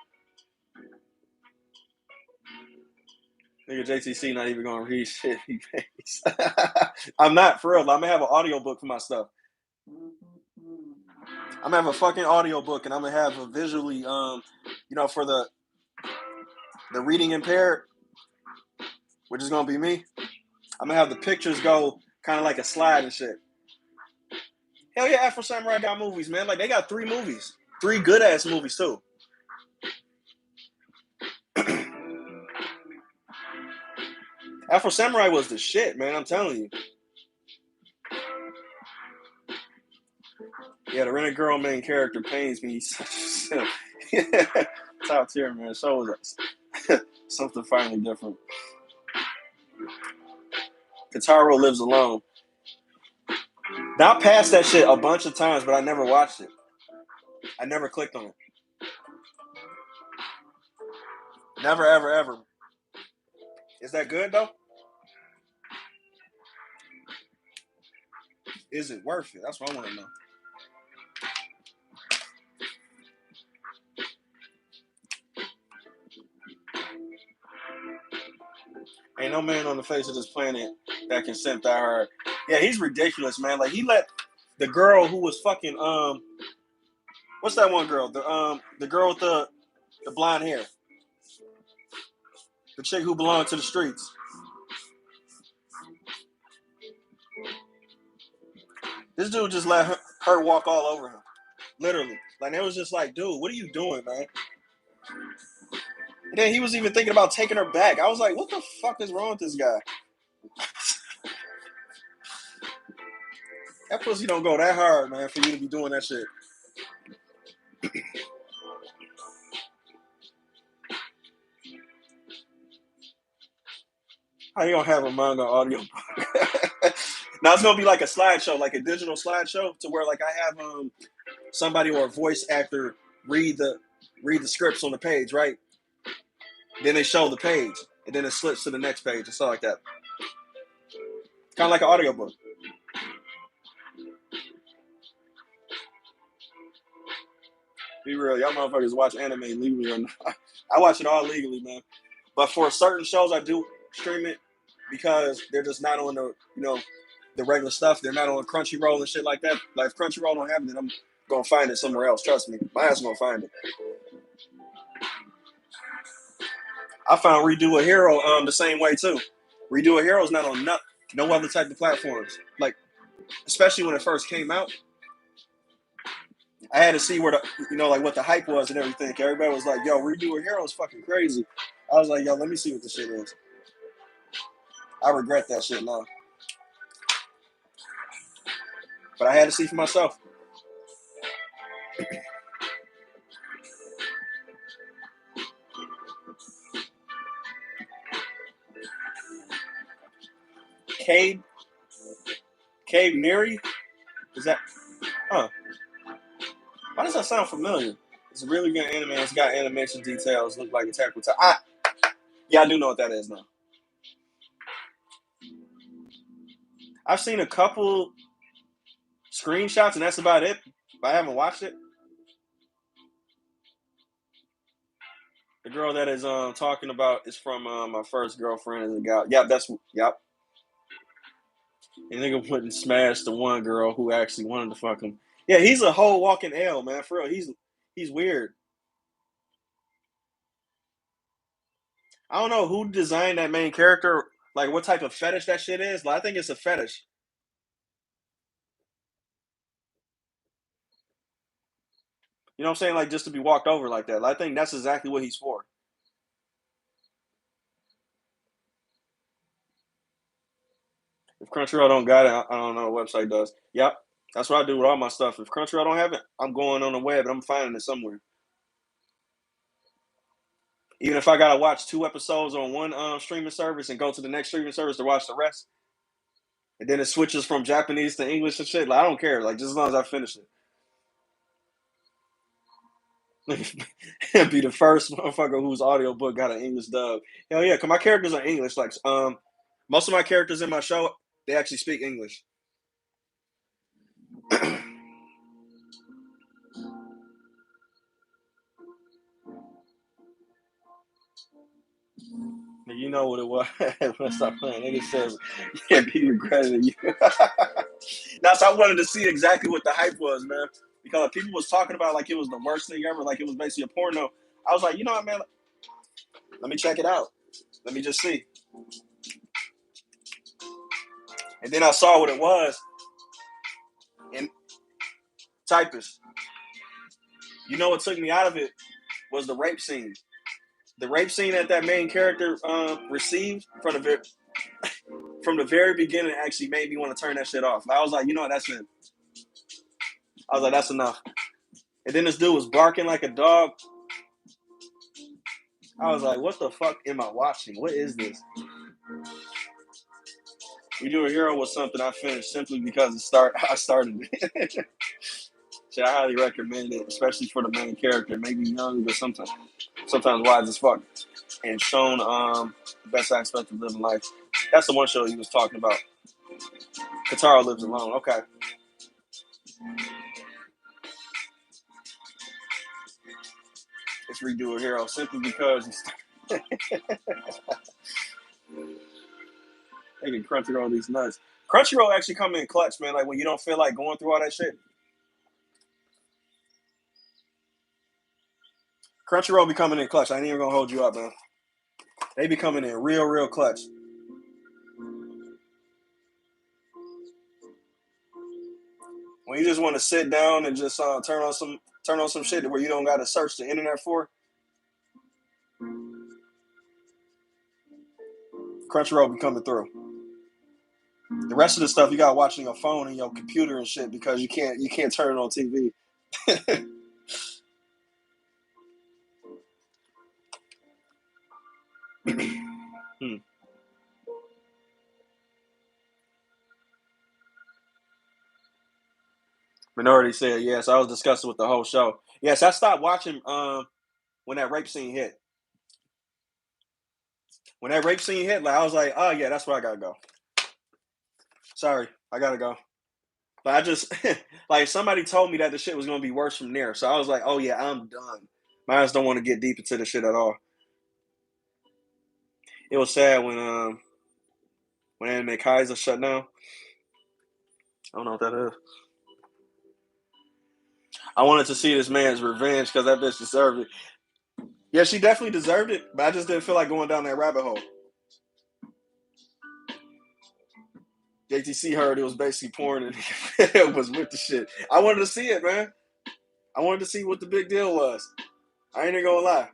Nigga, JTC not even gonna read shit he pays. I'm not, for real. I'm gonna have an audiobook for my stuff. I'm gonna have a fucking audiobook and I'm gonna have a visually, for the reading impaired, which is gonna be me. I'm gonna have the pictures go kind of like a slide and shit. Hell yeah, Afro Samurai got movies, man. Like they got 3 movies, 3 good ass movies too. Afro Samurai was the shit, man. I'm telling you. Yeah, the Rented Girl main character pains me. Top tier, man. So was something finally different. Kataro Lives Alone. Now I passed that shit a bunch of times, but I never watched it. I never clicked on it. Never, ever, ever. Is that good though? Is it worth it? That's what I want to know. Ain't no man on the face of this planet that can simp that hard. Yeah, he's ridiculous, man. Like he let the girl who was fucking what's that one girl? The girl with the blonde hair. The chick who belonged to the streets. This dude just let her walk all over him. Literally. Like it was just like, dude, what are you doing, man? And then he was even thinking about taking her back. I was like, what the fuck is wrong with this guy? That pussy don't go that hard, man, for you to be doing that shit. How you gonna have a manga audio book? Now it's gonna be like a slideshow, like a digital slideshow, to where like I have somebody or a voice actor read the scripts on the page, right? Then they show the page, and then it slips to the next page and stuff like that. Kind of like an audiobook. Be real, y'all motherfuckers watch anime legally or not? I watch it all legally, man. But for certain shows, I do stream it because they're just not on the regular stuff. They're not on Crunchyroll and shit like that. Like if Crunchyroll don't have it, then I'm gonna find it somewhere else. Trust me, my ass gonna find it. I found Redo a Hero the same way too. Redo a Hero is not on no other type of platforms. Like especially when it first came out, I had to see where like what the hype was and everything. Everybody was like, "Yo, Redo a Hero is fucking crazy." I was like, "Yo, let me see what this shit is." I regret that shit now, but I had to see for myself. Cade Neri? Is that? Huh? Why does that sound familiar? It's a really good anime. It's got animation details. Look like Attack on Titan. Yeah, I do know what that is now. I've seen a couple screenshots, and that's about it. But I haven't watched it. The girl that is talking about is from my first girlfriend as a guy. Yep, yep. And nigga wouldn't smash the one girl who actually wanted to fuck him. Yeah, he's a whole walking L, man. For real, he's weird. I don't know who designed that main character. Like what type of fetish that shit is. Like, I think it's a fetish. You know what I'm saying? Like just to be walked over like that. Like, I think that's exactly what he's for. If Crunchyroll don't got it, I don't know what website does. Yep. That's what I do with all my stuff. If Crunchyroll don't have it, I'm going on the web and I'm finding it somewhere. Even if I gotta watch 2 episodes on one streaming service and go to the next streaming service to watch the rest, and then it switches from Japanese to English and shit. Like I don't care. Like just as long as I finish it. Be the first motherfucker whose audiobook got an English dub. Hell yeah, cause my characters are English. Like most of my characters in my show, they actually speak English. You know what it was. Let's stop playing. Nigga says, yeah, be regretting you. Now, so I wanted to see exactly what the hype was, man. Because people was talking about like it was the worst thing ever, like it was basically a porno. I was like, you know what, man? Let me check it out. Let me just see. And then I saw what it was. And Typist. You know what took me out of it was the rape scene. The rape scene that main character received from the very beginning actually made me want to turn that shit off. I was like, you know what, that's it. I was like, that's enough. And then this dude was barking like a dog. I was like, what the fuck am I watching? What is this? We Do a Hero was something I finished simply because I started it. So I highly recommend it, especially for the main character. Maybe young, but sometimes wise as fuck. And shown the best aspect of living life. That's the one show he was talking about. Katara Lives Alone. Okay. Let's redo a hero simply because he's making Crunchyroll these nuts. Crunchyroll actually come in clutch, man. Like when you don't feel like going through all that shit. Crunchyroll be coming in clutch. I ain't even gonna hold you up, man. They be coming in real clutch. When you just want to sit down and just turn on some shit where you don't got to search the internet for. Crunchyroll be coming through. The rest of the stuff you got to watch on your phone and your computer and shit because you can't turn it on TV. Minority said yes. I was disgusted with the whole show. Yes, I stopped watching when that rape scene hit. When that rape scene hit, like I was like, oh yeah, that's where I gotta go. Sorry, I gotta go. But I just like somebody told me that the shit was gonna be worse from there. So I was like, oh yeah, I'm done. My ass don't want to get deep into the shit at all. It was sad when Anime Kaiser shut down. I don't know what that is. I wanted to see this man's revenge because that bitch deserved it. Yeah, she definitely deserved it, but I just didn't feel like going down that rabbit hole. JTC heard it was basically porn and it was with the shit. I wanted to see it, man. I wanted to see what the big deal was. I ain't even gonna lie.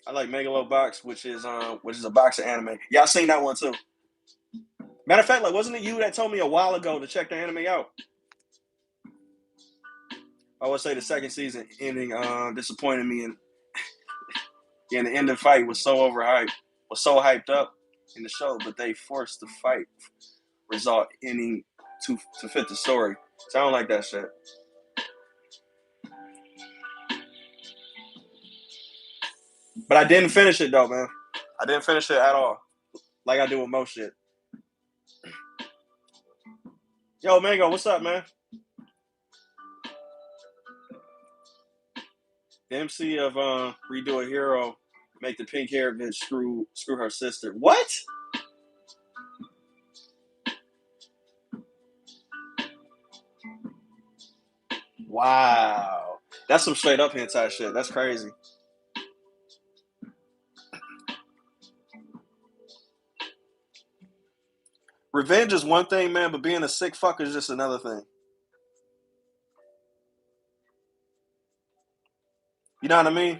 I like Megalobox, which is a box of anime. Y'all seen that one too. Matter of fact, like wasn't it you that told me a while ago to check the anime out? I would say the second season ending disappointed me, and the ending fight was so overhyped, was so hyped up in the show, but they forced the fight result ending to fit the story. So I don't like that shit. But I didn't finish it though, man. I didn't finish it at all. Like I do with most shit. Yo, Mango, what's up, man? The MC of Redo a Hero make the pink hair bitch screw her sister. What? Wow. That's some straight up hentai shit. That's crazy. Revenge is one thing, man, but being a sick fucker is just another thing. You know what I mean?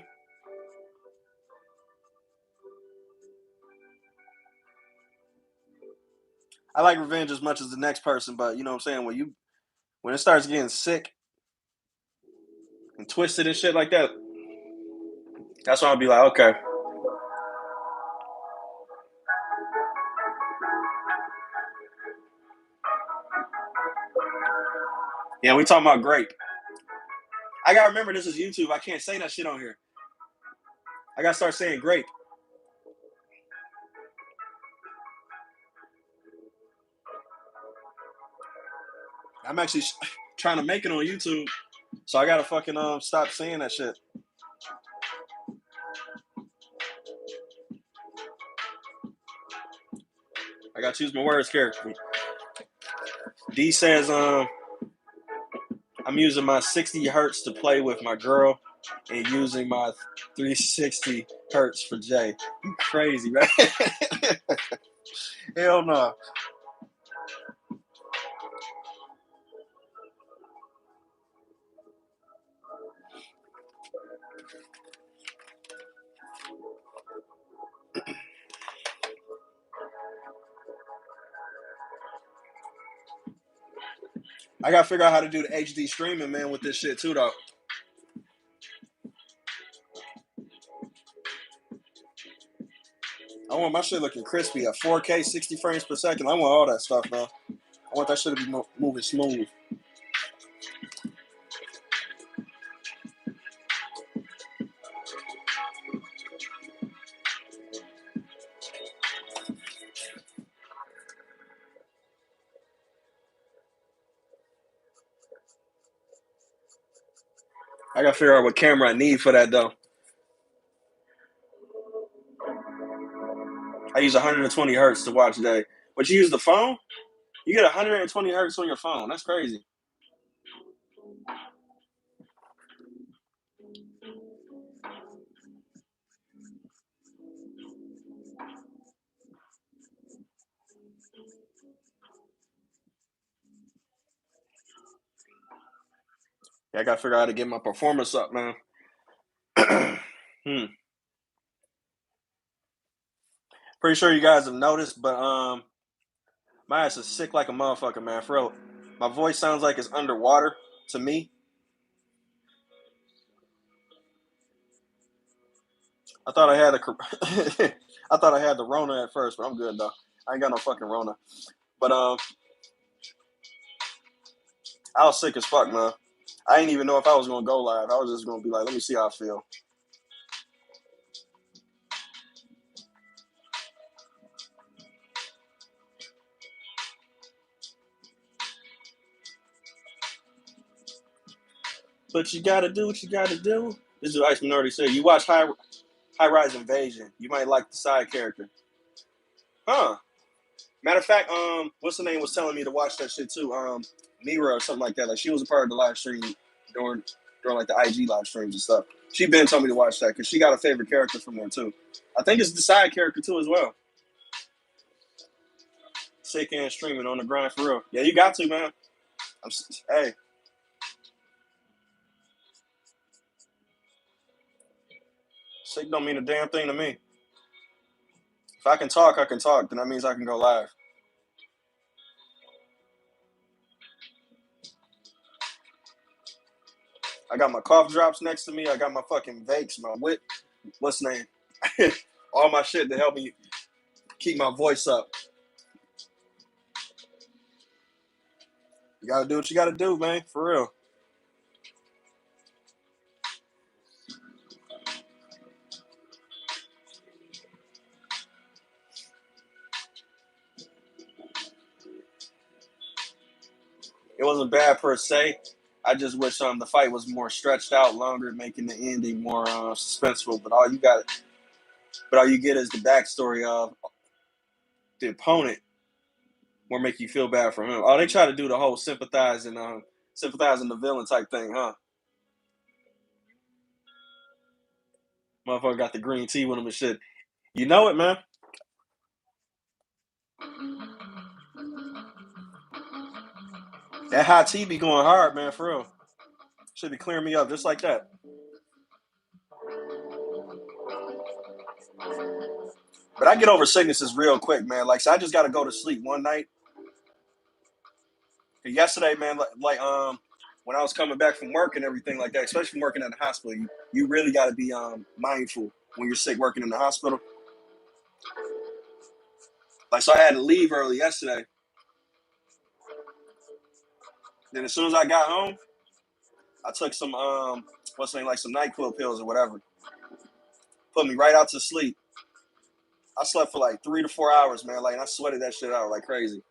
I like revenge as much as the next person, but you know what I'm saying? When it starts getting sick and twisted and shit like that, that's when I'll be like, okay. Yeah, we talking about grape. I gotta remember this is YouTube. I can't say that shit on here. I gotta start saying grape. I'm actually trying to make it on YouTube, so I gotta fucking stop saying that shit. I gotta choose my words carefully. D says I'm using my 60 hertz to play with my girl and using my 360 hertz for Jay. You crazy, man. Hell no. I gotta figure out how to do the HD streaming, man, with this shit too, though. I want my shit looking crispy at 4K, 60 frames per second. I want all that stuff, man. I want that shit to be moving smooth. I gotta figure out what camera I need for that, though. I use 120 hertz to watch today. But you use the phone? You get 120 hertz on your phone. That's crazy. Yeah, I gotta figure out how to get my performance up, man. Pretty sure you guys have noticed, but my ass is sick like a motherfucker, man. For real. My voice sounds like it's underwater to me. I thought I had I thought I had the Rona at first, but I'm good though. I ain't got no fucking Rona. But I was sick as fuck, man. I didn't even know if I was gonna go live. I was just gonna be like, let me see how I feel. But you gotta do what you gotta do. This is what Ice Minority said. You watch High Rise Invasion. You might like the side character. Huh. Matter of fact, what's the name was telling me to watch that shit too. Mira or something like that. Like she was a part of the live stream during like the IG live streams and stuff. She been told me to watch that because she got a favorite character from there too. I think it's the side character too as well. Sick and streaming on the grind for real. Yeah, you got to, man. Hey, sick don't mean a damn thing to me. If I can talk, I can talk. Then that means I can go live. I got my cough drops next to me. I got my fucking Vakes, my wit. What's the name? All my shit to help me keep my voice up. You gotta do what you gotta do, man. For real. It wasn't bad per se. I just wish the fight was more stretched out longer, making the ending more suspenseful. But all you get is the backstory of the opponent, more make you feel bad for him. Oh, they try to do the whole sympathizing the villain type thing, huh? Motherfucker got the green tea with him and shit. You know it, man. That hot tea be going hard, man, for real. Should be clearing me up just like that. But I get over sicknesses real quick, man. Like, so I just got to go to sleep one night. And yesterday, man, when I was coming back from work and everything like that, especially from working at the hospital, you really got to be mindful when you're sick working in the hospital. Like, so I had to leave early yesterday. Then as soon as I got home, I took some like some NyQuil pills or whatever. Put me right out to sleep. I slept for like 3 to 4 hours, man. Like, and I sweated that shit out like crazy.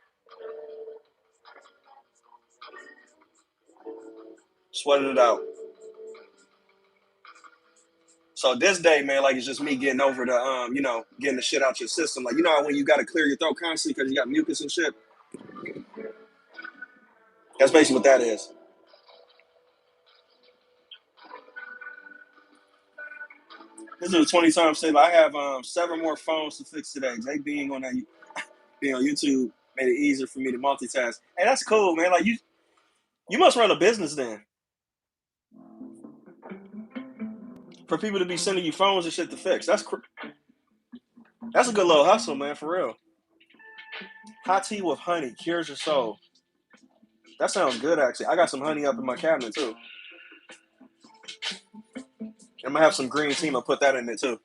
Sweated it out. So this day, man, like it's just me getting over the, getting the shit out your system. Like, you know when you got to clear your throat constantly because you got mucus and shit. That's basically what that is. This is a 20 times save. I have 7 more phones to fix today. Jay being on YouTube made it easier for me to multitask. Hey, that's cool, man. Like you must run a business then. For people to be sending you phones and shit to fix. That's a good little hustle, man, for real. Hot tea with honey cures your soul. That sounds good, actually. I got some honey up in my cabinet too. I'm gonna have some green tea. I'll put that in it too.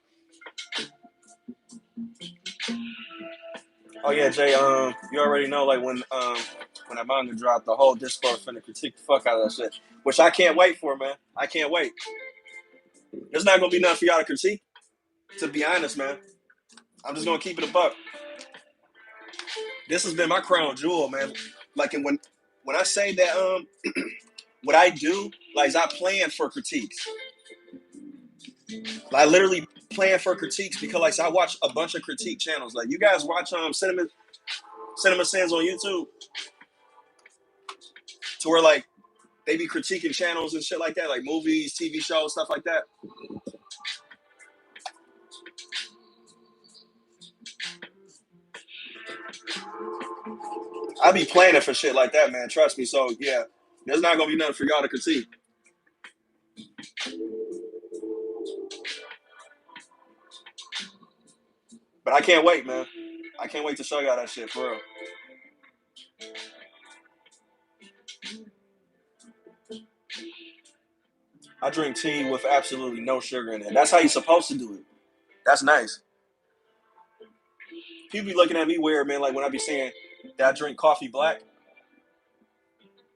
Oh yeah, Jay. You already know, like when that manga dropped, the whole Discord finna critique the fuck out of that shit, which I can't wait for, man. I can't wait. There's not gonna be nothing for y'all to critique. To be honest, man, I'm just gonna keep it a buck. This has been my crown jewel, man. Like, and when I say that, what I do, like, is I plan for critiques. Like, I literally plan for critiques because, like, so I watch a bunch of critique channels. Like, you guys watch Cinema Sins on YouTube, to where like they be critiquing channels and shit like that, like movies, TV shows, stuff like that. I be planning for shit like that, man. Trust me. So yeah, there's not gonna be nothing for y'all to critique. But I can't wait, man. I can't wait to show y'all that shit for real. I drink tea with absolutely no sugar in it. That's how you're supposed to do it. That's nice. People be looking at me weird, man. Like when I be saying that I drink coffee black.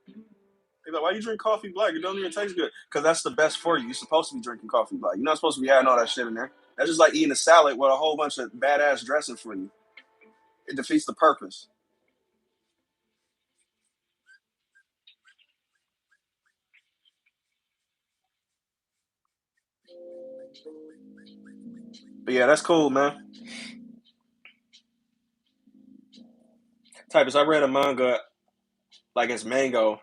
They're like, why you drink coffee black? It doesn't even taste good. Because that's the best for you. You're supposed to be drinking coffee black. You're not supposed to be adding all that shit in there. That's just like eating a salad with a whole bunch of badass dressing for you. It defeats the purpose. But yeah, that's cool, man. Typus, I read a manga like it's mango,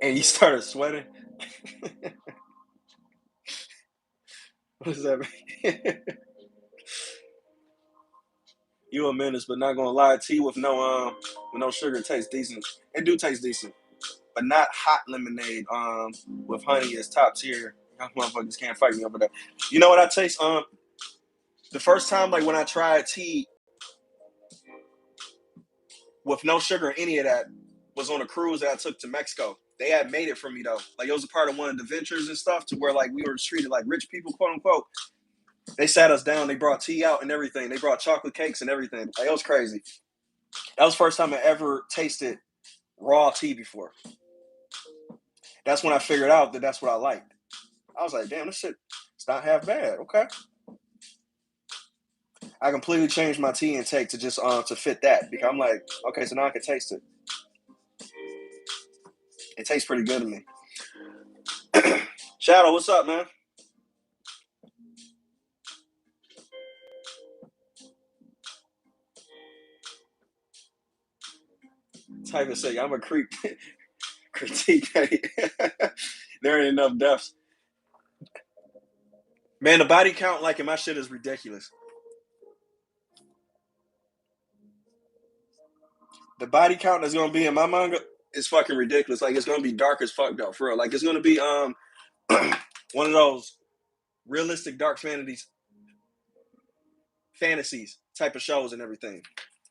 and you started sweating. What does that mean? You a menace, but not gonna lie. Tea with no sugar tastes decent. It do taste decent, but not hot lemonade. With honey is top tier. Y'all motherfuckers can't fight me over that. You know what I taste? The first time like when I tried tea with no sugar or any of that was on a cruise that I took to Mexico. They had made it for me though. Like it was a part of one of the ventures and stuff to where like we were treated like rich people, quote unquote. They sat us down. They brought tea out and everything. They brought chocolate cakes and everything. Like it was crazy. That was the first time I ever tasted raw tea before. That's when I figured out that that's what I liked. I was like, damn, this shit, it's not half bad. Okay. I completely changed my tea intake to just to fit that because I'm like, okay, so now I can taste it. It tastes pretty good to me. Shadow, what's up, man? Type of say, I'm a creep critique. There ain't enough deaths. Man, the body count like in my shit is ridiculous. The body count that's gonna be in my manga is fucking ridiculous. Like it's gonna be dark as fuck though, for real. Like it's gonna be one of those realistic dark fantasies type of shows and everything.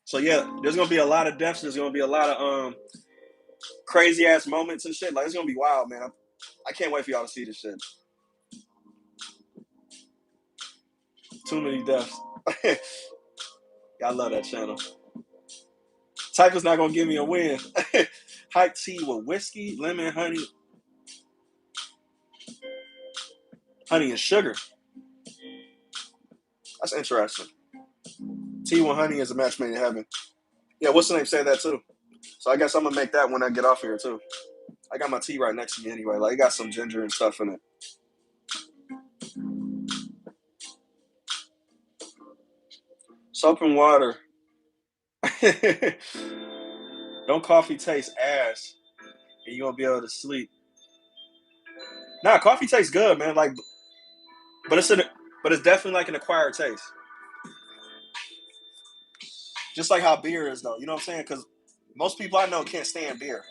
So yeah, there's gonna be a lot of deaths. There's gonna be a lot of crazy ass moments and shit. Like it's gonna be wild, man. I can't wait for y'all to see this shit. Too many deaths. Yeah, I love that channel. Type is not gonna give me a win. Hot tea with whiskey, lemon, honey and sugar. That's interesting. Tea with honey is a match made in heaven. Yeah, what's the name? Say that too. So I guess I'm gonna make that when I get off here too. I got my tea right next to me anyway. Like it got some ginger and stuff in it. Soap and water. Don't coffee taste ass, and you won't be able to sleep. Nah, coffee tastes good, man. Like, but but it's definitely like an acquired taste. Just like how beer is, though. You know what I'm saying? Because most people I know can't stand beer.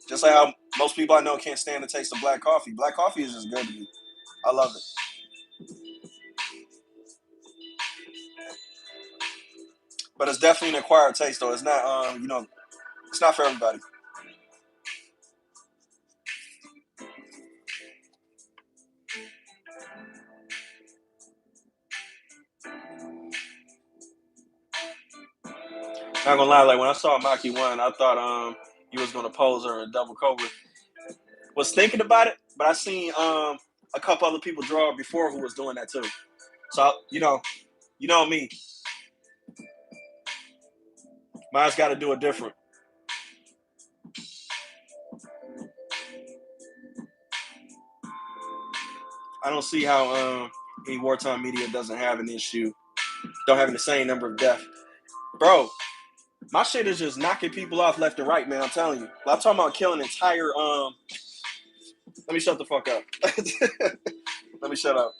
Just like how most people I know can't stand the taste of black coffee. Black coffee is just good to me. I love it. But it's definitely an acquired taste, though. It's not, it's not for everybody. Not gonna lie, like when I saw Maki win, I thought he was gonna pose her in double cobra. Was thinking about it, but I seen a couple other people draw before who was doing that too. So you know me, mine's got to do it different. I don't see how any wartime media doesn't have an issue, don't have the same number of deaths, bro. My shit is just knocking people off left and right, man. I'm telling you. I'm talking about killing entire. Let me shut the fuck up. Let me shut up.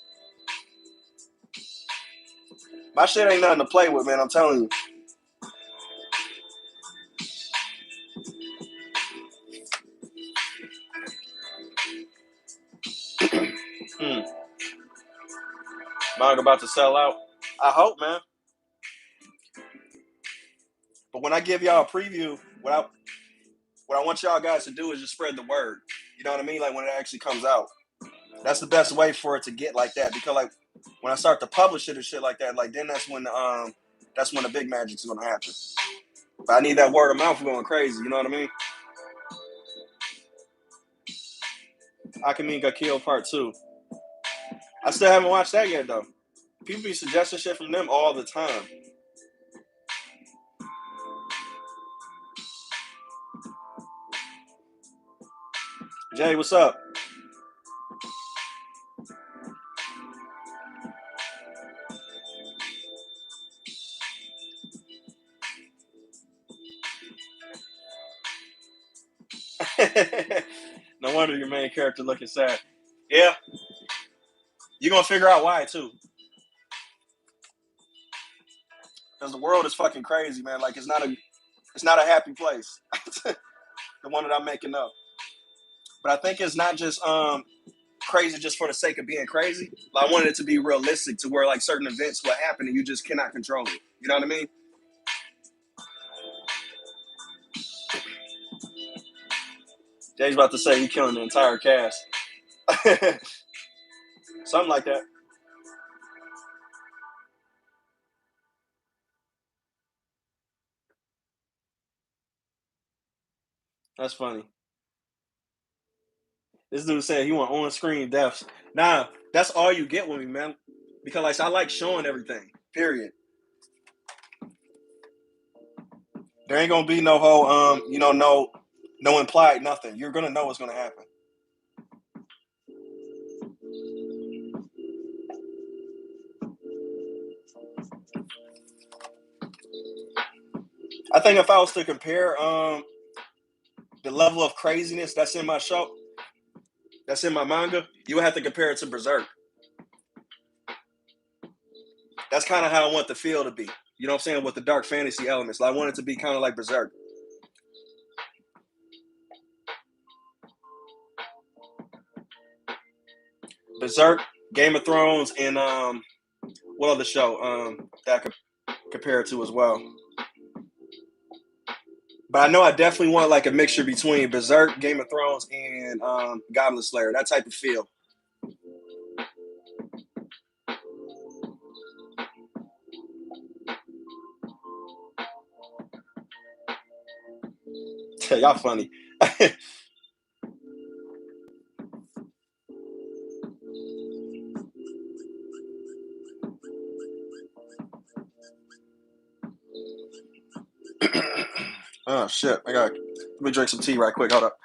My shit ain't nothing to play with, man. I'm telling you. Manga about to sell out. I hope, man. But when I give y'all a preview, what I want y'all guys to do is just spread the word. You know what I mean? Like when it actually comes out. That's the best way for it to get like that. Because like when I start to publish it and shit like that, like then that's when the big magic's gonna happen. But I need that word of mouth going crazy. You know what I mean? Akemi got killed part 2. I still haven't watched that yet though. People be suggesting shit from them all the time. Jay, what's up? No wonder your main character looking sad. Yeah, you're gonna figure out why too. Because the world is fucking crazy, man. Like it's not a happy place. The one that I'm making up. But I think it's not just crazy just for the sake of being crazy. Like, I wanted it to be realistic to where like certain events will happen and you just cannot control it. You know what I mean? Jay's about to say he killing the entire cast. Something like that. That's funny. This dude said he want on-screen deaths. Nah, that's all you get with me, man. Because like I like showing everything. Period. There ain't gonna be no whole no implied nothing. You're gonna know what's gonna happen. I think if I was to compare the level of craziness that's in my show, that's in my manga, you would have to compare it to Berserk. That's kind of how I want the feel to be. You know what I'm saying? With the dark fantasy elements. Like, I want it to be kind of like Berserk. Berserk, Game of Thrones, and what other show that I could compare it to as well. But I know I definitely want like a mixture between Berserk, Game of Thrones, and Goblin Slayer. That type of feel. Y'all funny. Oh shit! Let me drink some tea right quick. Hold up.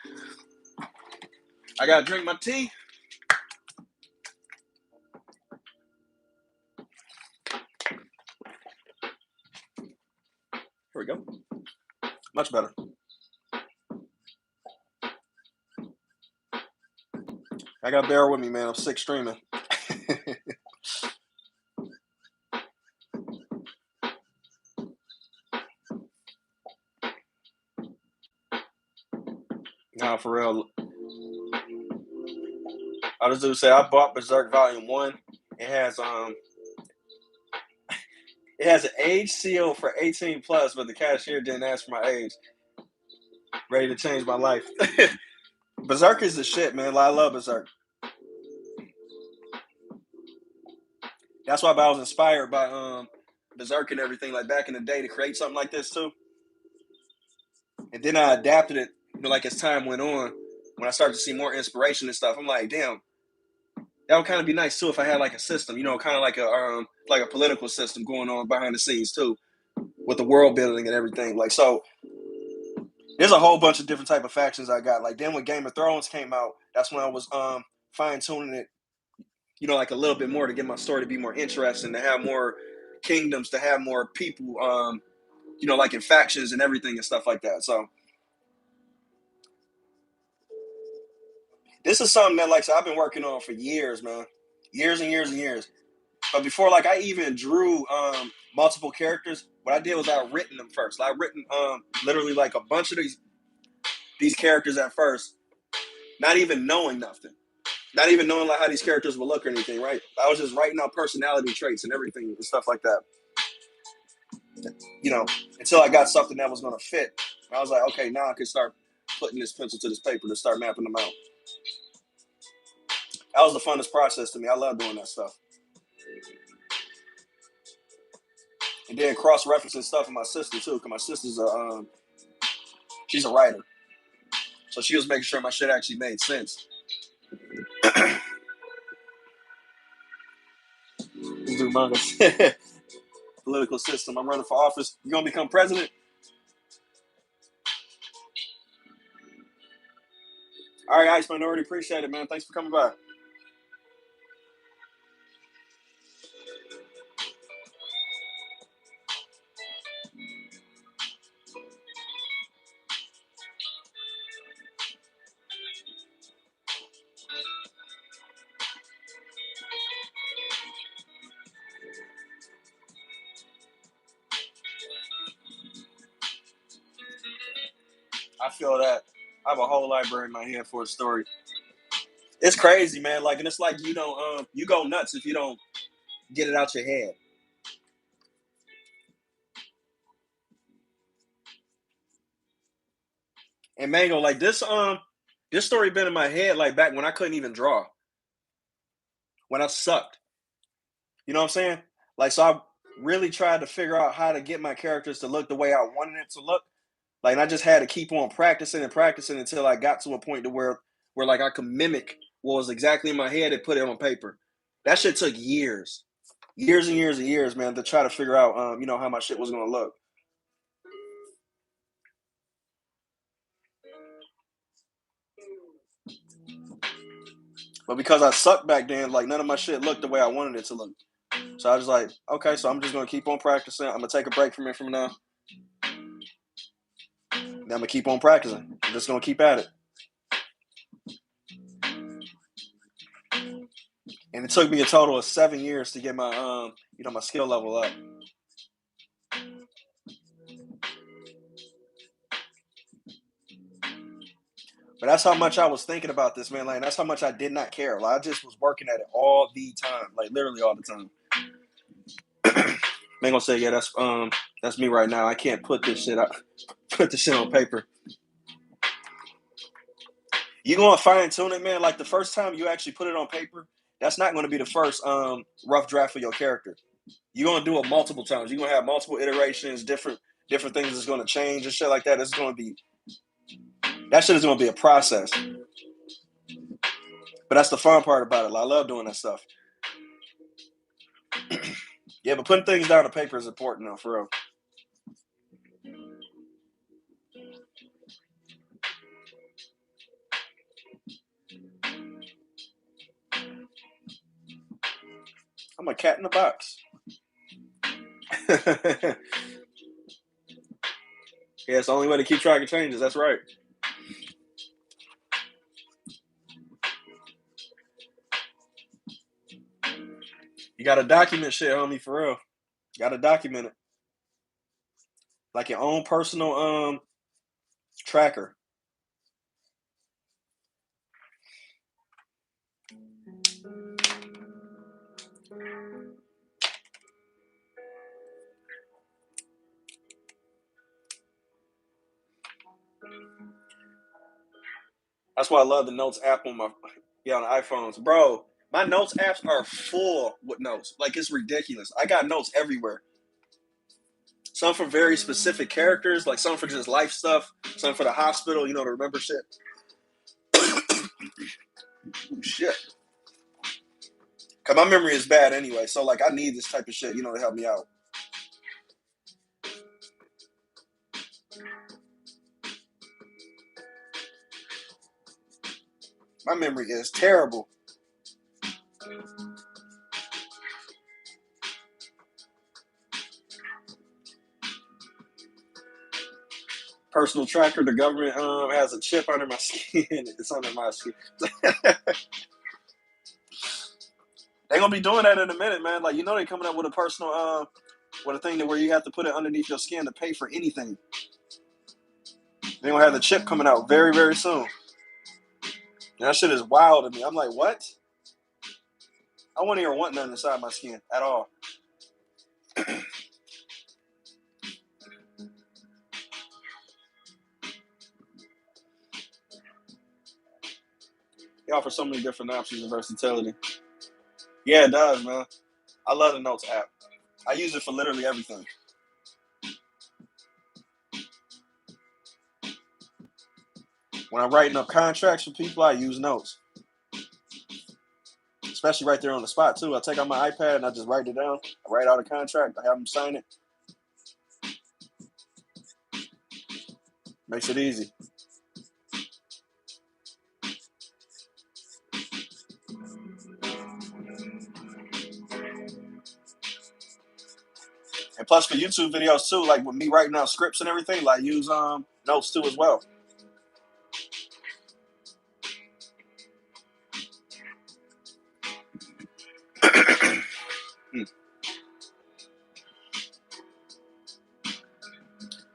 I gotta drink my tea. Here we go. Much better. I gotta bear with me, man. I'm sick streaming. Nah, for real. I just do say I bought Berserk Volume 1. It has It has an age seal for 18 plus, but the cashier didn't ask for my age. Ready to change my life. Berserk is the shit, man. I love Berserk. That's why I was inspired by Berserk and everything like back in the day to create something like this too. And then I adapted it, like as time went on. When I started to see more inspiration and stuff, I'm like, damn, that would kind of be nice too if I had like a system, kind of like a political system going on behind the scenes too, with the world building and everything. Like so, there's a whole bunch of different type of factions I got. Like then when Game of Thrones came out, that's when I was fine tuning it, like a little bit more to get my story to be more interesting, to have more kingdoms, to have more people, like in factions and everything and stuff like that. So this is something that so I've been working on for years, man, years and years and years. But before I even drew multiple characters, what I did was I written them first. I written literally like a bunch of these characters at first, not even knowing nothing. Not even knowing how these characters would look or anything, right? I was just writing out personality traits and everything and stuff like that. Until I got something that was gonna fit. I was like, okay, now I can start putting this pencil to this paper to start mapping them out. That was the funnest process to me. I love doing that stuff. And then cross-referencing stuff with my sister too, because my sister's she's a writer. So she was making sure my shit actually made sense. Let's do manga. Political system. I'm running for office. You gonna become president? All right, Ice Minority. Appreciate it, man. Thanks for coming by. I feel that. I have a whole library in my head for a story. It's crazy, man. And it's like you go nuts if you don't get it out your head. And Mango, this story been in my head back when I couldn't even draw, when I sucked. You know what I'm saying? So I really tried to figure out how to get my characters to look the way I wanted it to look. And I just had to keep on practicing and practicing until I got to a point to where I could mimic what was exactly in my head and put it on paper. That shit took years, years and years and years, man, to try to figure out, how my shit was gonna look. But because I sucked back then, none of my shit looked the way I wanted it to look. So I was like, okay, so I'm just gonna keep on practicing. I'm gonna take a break from it from now. Then I'm gonna keep on practicing. I'm just gonna keep at it. And it took me a total of 7 years to get my my skill level up. But that's how much I was thinking about this, man. That's how much I did not care. I just was working at it all the time, literally all the time. Man gonna say, yeah, that's me right now. I can't put this shit up, put this shit on paper. You gonna fine tune it, man. The first time you actually put it on paper, that's not gonna be the first rough draft for your character. You're gonna do it multiple times. You're gonna have multiple iterations, different things that's gonna change and shit like that. It's gonna be that shit is gonna be a process. But that's the fun part about it. I love doing that stuff. Yeah, but putting things down on paper is important though, for real. I'm a cat in the box. Yeah, it's the only way to keep track of changes. That's right. You gotta document shit, homie, for real. You gotta document it. Like your own personal tracker. That's why I love the Notes app on on the iPhones, bro. My Notes apps are full with notes. Like it's ridiculous. I got notes everywhere. Some for very specific characters, like some for just life stuff. Some for the hospital, to remember shit. Ooh, shit. Cause my memory is bad anyway, so like I need this type of shit, to help me out. My memory is terrible. Personal tracker. The government has a chip under my skin. It's under my skin. They're gonna be doing that in a minute, man. Like they're coming up with a personal with a thing where you have to put it underneath your skin to pay for anything. They're gonna have the chip coming out very, very soon. And that shit is wild to me. I'm like, what? I wouldn't even want nothing inside my skin at all. They offer so many different options and versatility. Yeah, it does, man. I love the Notes app. I use it for literally everything. When I'm writing up contracts for people, I use Notes. Especially right there on the spot, too. I take out my iPad and I just write it down. I write out a contract. I have them sign it. Makes it easy. And plus for YouTube videos, too, like with me writing out scripts and everything, like use Notes, too, as well.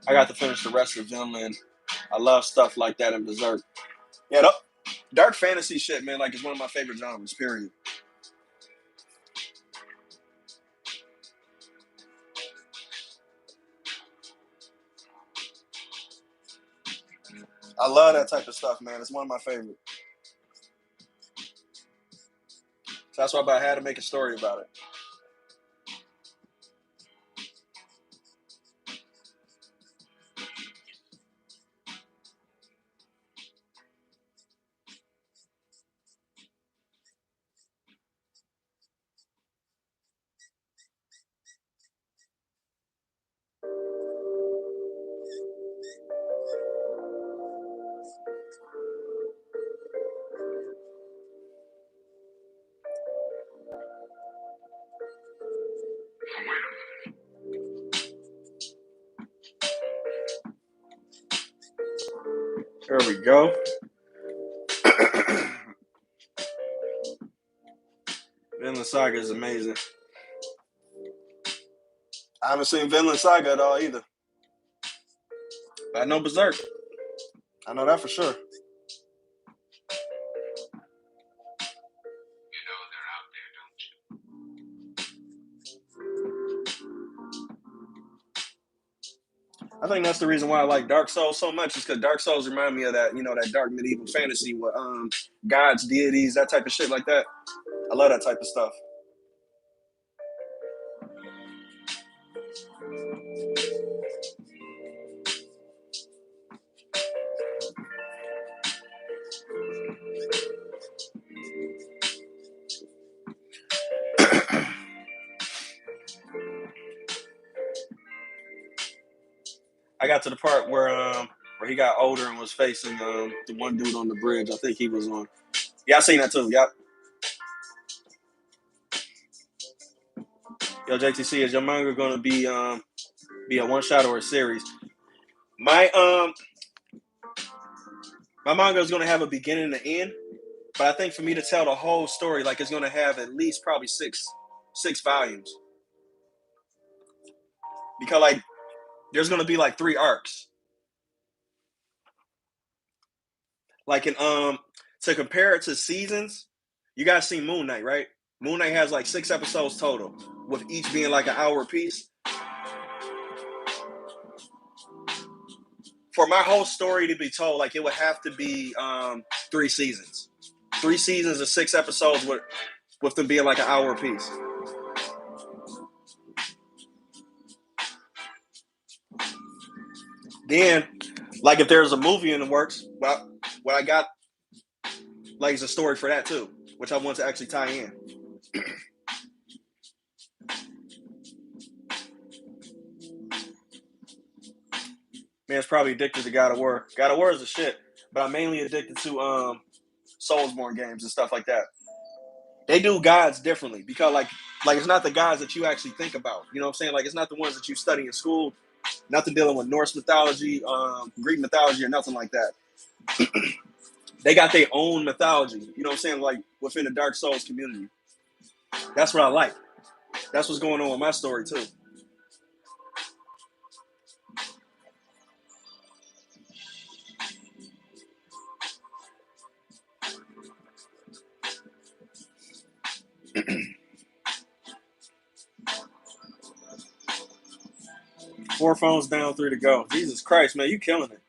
I got to finish the rest of them, and I love stuff like that in Berserk. Yeah, dark fantasy shit, man, like it's one of my favorite genres, period. I love that type of stuff, man. It's one of my favorites. So that's why I had to make a story about it. There we go. Vinland Saga is amazing. I haven't seen Vinland Saga at all either. But I know Berserk. I know that for sure. I think that's the reason why I like Dark Souls so much, is because Dark Souls remind me of that, that dark medieval fantasy with gods, deities, that type of shit like that. I love that type of stuff. I got to the part where he got older and was facing the one dude on the bridge. I think he was on. Yeah, I seen that too. Yep. Yo, JTC, is your manga gonna be a one shot or a series? My my manga is gonna have a beginning and an end, but I think for me to tell the whole story, like it's gonna have at least probably six volumes, because like there's gonna be like 3 arcs. Like in to compare it to seasons, you guys seen Moon Knight, right? Moon Knight has like 6 episodes total, with each being like an hour piece. for my whole story to be told, like it would have to be 3 seasons. 3 seasons of 6 episodes with them being like an hour apiece. Then, like if there's a movie in the works, well, what I got like is a story for that too, which I want to actually tie in. Man's probably addicted to God of War. God of War is a shit, but I'm mainly addicted to Soulsborne games and stuff like that. They do gods differently because like it's not the gods that you actually think about. You know what I'm saying? Like it's not the ones that you study in school. Nothing dealing with Norse mythology, Greek mythology, or nothing like that. They got their own mythology. You know what I'm saying? Like within the Dark Souls community. That's what I like. That's what's going on with my story too. 4 phones down, 3 to go. Jesus Christ, man, you killing it.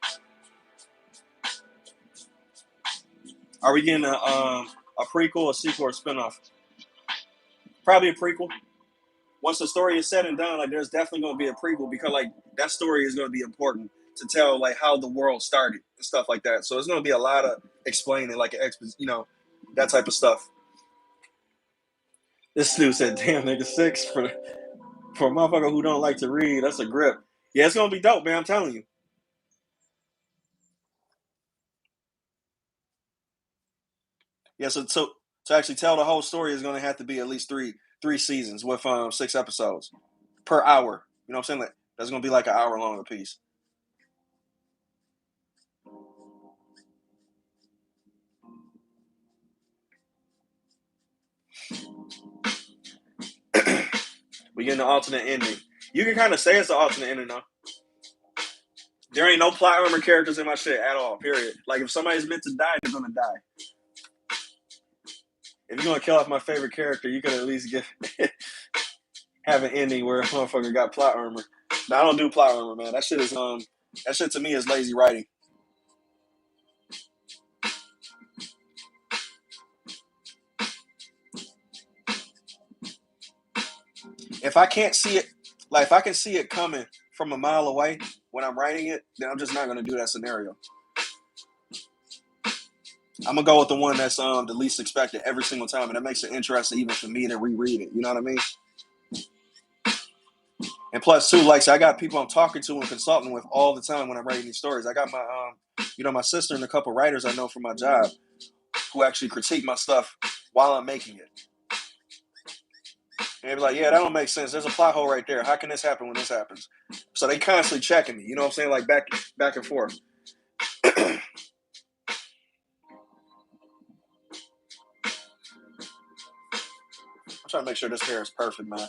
Are we getting a prequel, a sequel, or a spinoff? Probably a prequel. Once the story is said and done, like there's definitely going to be a prequel because like that story is going to be important to tell like how the world started and stuff like that. So it's going to be a lot of explaining, like that type of stuff. This dude said, "Damn, nigga, 6 for a motherfucker who don't like to read. That's a grip." Yeah, it's going to be dope, man. I'm telling you. Yeah, so to actually tell the whole story is going to have to be at least three seasons with 6 episodes per hour. You know what I'm saying? Like that's going to be like an hour long a piece. We get an alternate ending. You can kind of say it's an alternate ending though. There ain't no plot armor characters in my shit at all. Period. Like if somebody's meant to die, they're gonna die. If you're gonna kill off my favorite character, you could at least have an ending where a motherfucker got plot armor. Now I don't do plot armor, man. That shit to me is lazy writing. If I can't see it, like if I can see it coming from a mile away when I'm writing it, then I'm just not gonna do that scenario. I'm gonna go with the one that's the least expected every single time, and that makes it interesting even for me to reread it. You know what I mean? And plus, too, like so I got people I'm talking to and consulting with all the time when I'm writing these stories. I got my sister and a couple writers I know from my job who actually critique my stuff while I'm making it. And they be like, "Yeah, that don't make sense. There's a plot hole right there. How can this happen when this happens?" So they constantly checking me. You know what I'm saying? Like back and forth. I'm trying to make sure this hair is perfect, man.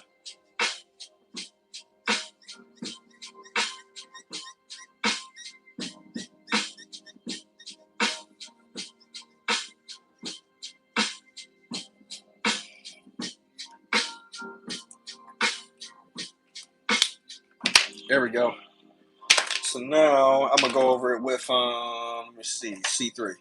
There we go. So now I'm gonna go over it with let me see, C3.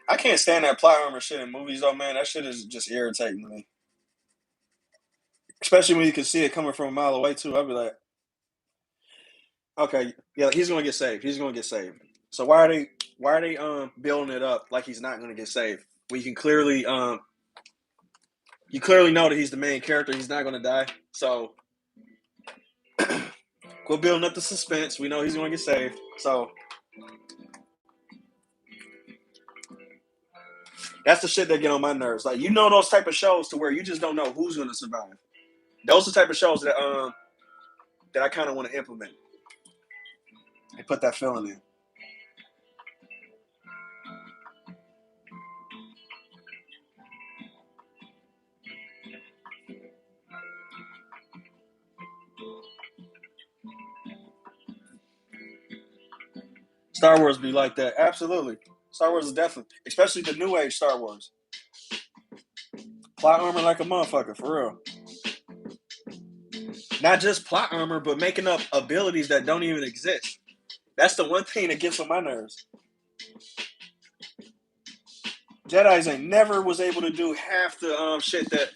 I can't stand that plot armor shit in movies though, man. That shit is just irritating to me. Especially when you can see it coming from a mile away too. I'd be like, okay, yeah, he's gonna get saved. He's gonna get saved. So why are they building it up like he's not gonna get saved? Well, you clearly know that he's the main character. He's not gonna die. So quit building up the suspense. We know he's gonna get saved. So that's the shit that get on my nerves. Like those type of shows to where you just don't know who's gonna survive. Those are the type of shows that I kind of want to implement. They put that feeling in. Star Wars be like that. Absolutely. Star Wars is definitely, especially the new age Star Wars. Plot armor like a motherfucker, for real. Not just plot armor, but making up abilities that don't even exist. That's the one thing that gets on my nerves. Jedi's ain't never was able to do half the shit that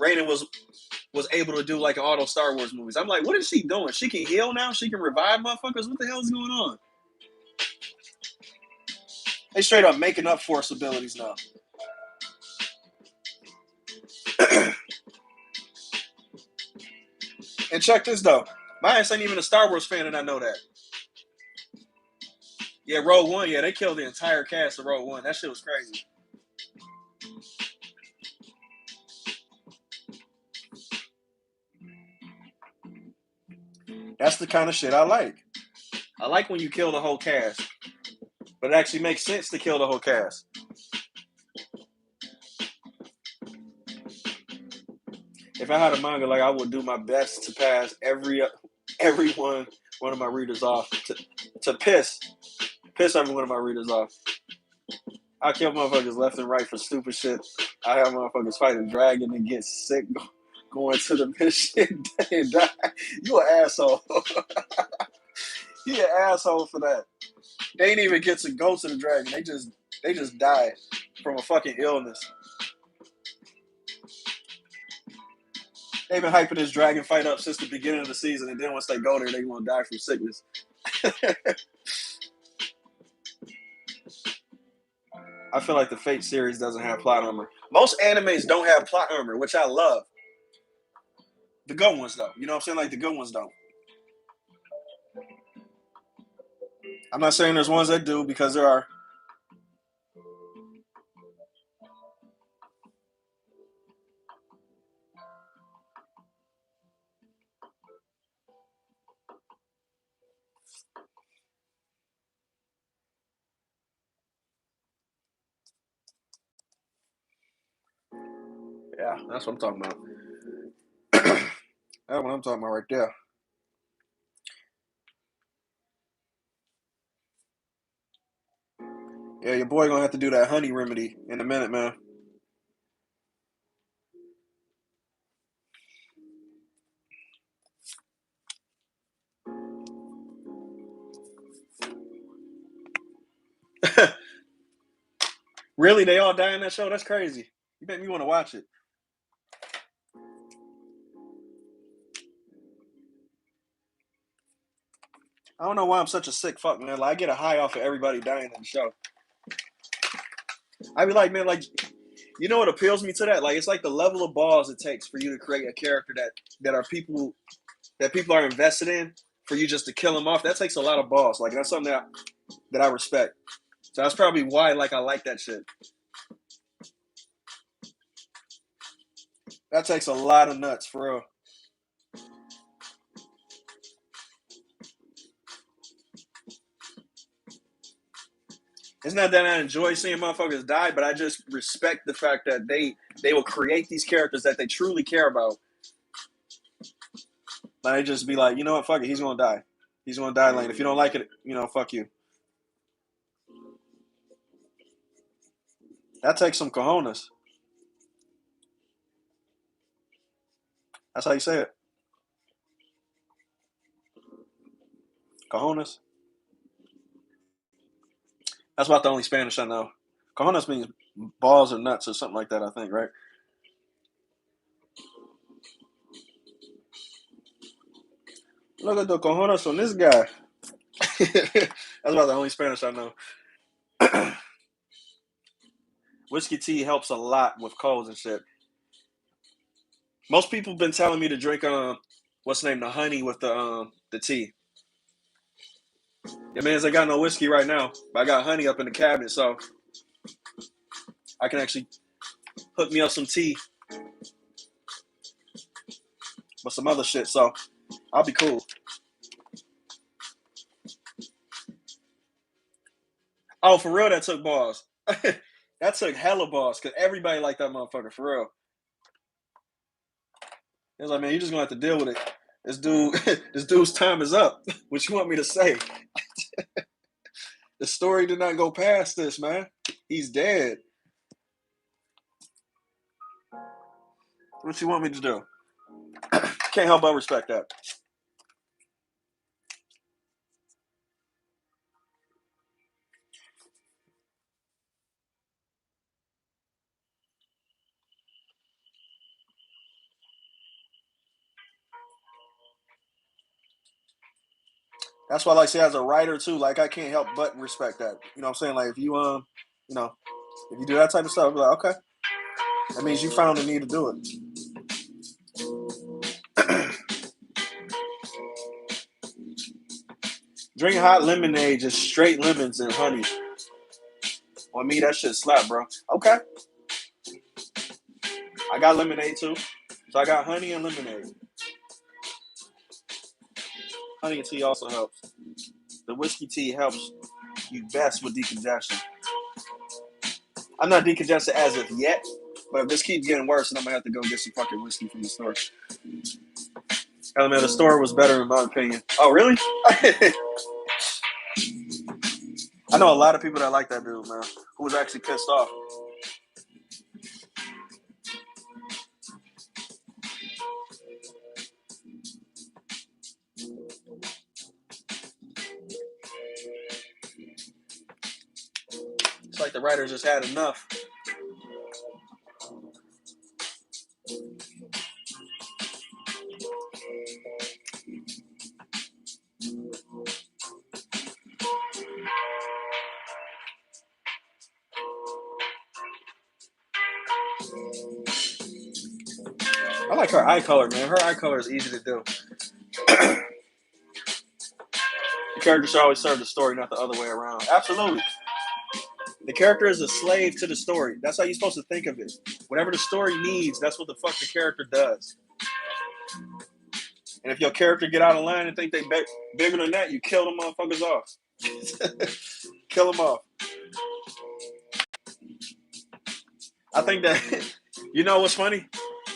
Raiden was able to do like in all those Star Wars movies. I'm like, what is she doing? She can heal now? She can revive motherfuckers? What the hell is going on? They straight up making up force abilities now. And check this though. My ass ain't even a Star Wars fan and I know that. Yeah, Rogue One, yeah, they killed the entire cast of Rogue One. That shit was crazy. That's the kind of shit I like. I like when you kill the whole cast. But it actually makes sense to kill the whole cast. If I had a manga, like I would do my best to pass every one of my readers off to piss every one of my readers off. I kill motherfuckers left and right for stupid shit. I have motherfuckers fight a dragon and get sick going to the mission and die. You an asshole. He an asshole for that. They ain't even get to go to the dragon. They just die from a fucking illness. They've been hyping this dragon fight up since the beginning of the season, and then once they go there, they gonna die from sickness. I feel like the Fate series doesn't have plot armor. Most animes don't have plot armor, which I love. The good ones, though. You know what I'm saying? Like, the good ones don't. I'm not saying there's ones that do, because there are. Yeah, that's what I'm talking about. That's what I'm talking about right there. Yeah, your boy gonna have to do that honey remedy in a minute, man. Really? They all die in that show? That's crazy. You make me want to watch it. I don't know why I'm such a sick fuck, man. Like, I get a high off of everybody dying in the show. I be like, man, like, you know what appeals me to that? Like, it's like the level of balls it takes for you to create a character that are people are invested in, for you just to kill them off. That takes a lot of balls. Like, that's something that I respect. So that's probably why, like, I like that shit. That takes a lot of nuts, for real. It's not that I enjoy seeing motherfuckers die, but I just respect the fact that they will create these characters that they truly care about. Like, they just be like, you know what, fuck it, he's gonna die. He's gonna die, Lane. If you don't like it, fuck you. That takes some cojones. That's how you say it. Cojones. That's about the only Spanish I know. Cojones means balls or nuts or something like that, I think, right? Look at the cojones on this guy. That's about the only Spanish I know. Whiskey tea helps a lot with colds and shit. Most people have been telling me to drink what's the name, the honey with the tea. Yeah, man, I got no whiskey right now, but I got honey up in the cabinet, so I can actually hook me up some tea with some other shit. So I'll be cool. Oh, for real, that took balls. That took hella balls, because everybody liked that motherfucker, for real. It was like, man, you just gonna have to deal with it. This dude's time is up. What you want me to say? The story did not go past this, man. He's dead. What you want me to do? Can't help but respect that. That's why, like, say, as a writer too, like, I can't help but respect that. You know what I'm saying? Like, if you you know, if you do that type of stuff, I'll be like, okay, that means you found the need to do it. Drink hot lemonade, just straight lemons and honey. On me, that shit slap, bro. Okay, I got lemonade too, so I got honey and lemonade. Honey and tea also helps. The whiskey tea helps you best with decongestion. I'm not decongested as of yet, but if this keeps getting worse, then I'm gonna have to go get some fucking whiskey from the store. Hell, man, the store was better in my opinion. Oh, really? I know a lot of people that like that dude, man, who was actually pissed off. It's like the writers just had enough. I like her eye color, man. Her eye color is easy to do. The character should always serve the story, not the other way around. Absolutely. The character is a slave to the story. That's how you're supposed to think of it. Whatever the story needs, that's what the fuck the character does. And if your character get out of line and think they bigger than that, you kill them motherfuckers off. Kill them off. I think that, you know what's funny?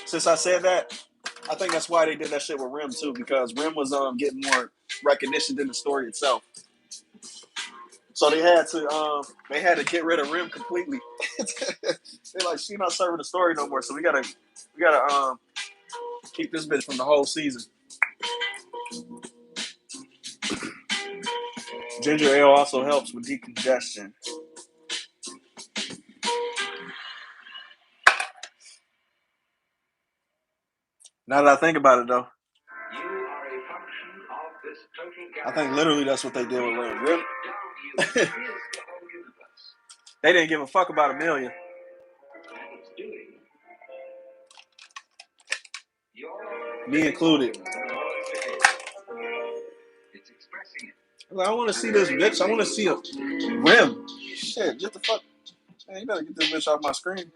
Since I said that, I think that's why they did that shit with Rim too, because Rim was getting more recognition than the story itself. So they had to get rid of Rim completely. They're like, she not serving the story no more, so we gotta keep this bitch from the whole season. Ginger ale also helps with decongestion. Now that I think about it, though, I think literally that's what they did with Rim. Rim, they didn't give a fuck about $1 million. Me included. Like, I want to see this bitch. I want to see a Rim. Shit, get the fuck. Man, you better get this bitch off my screen.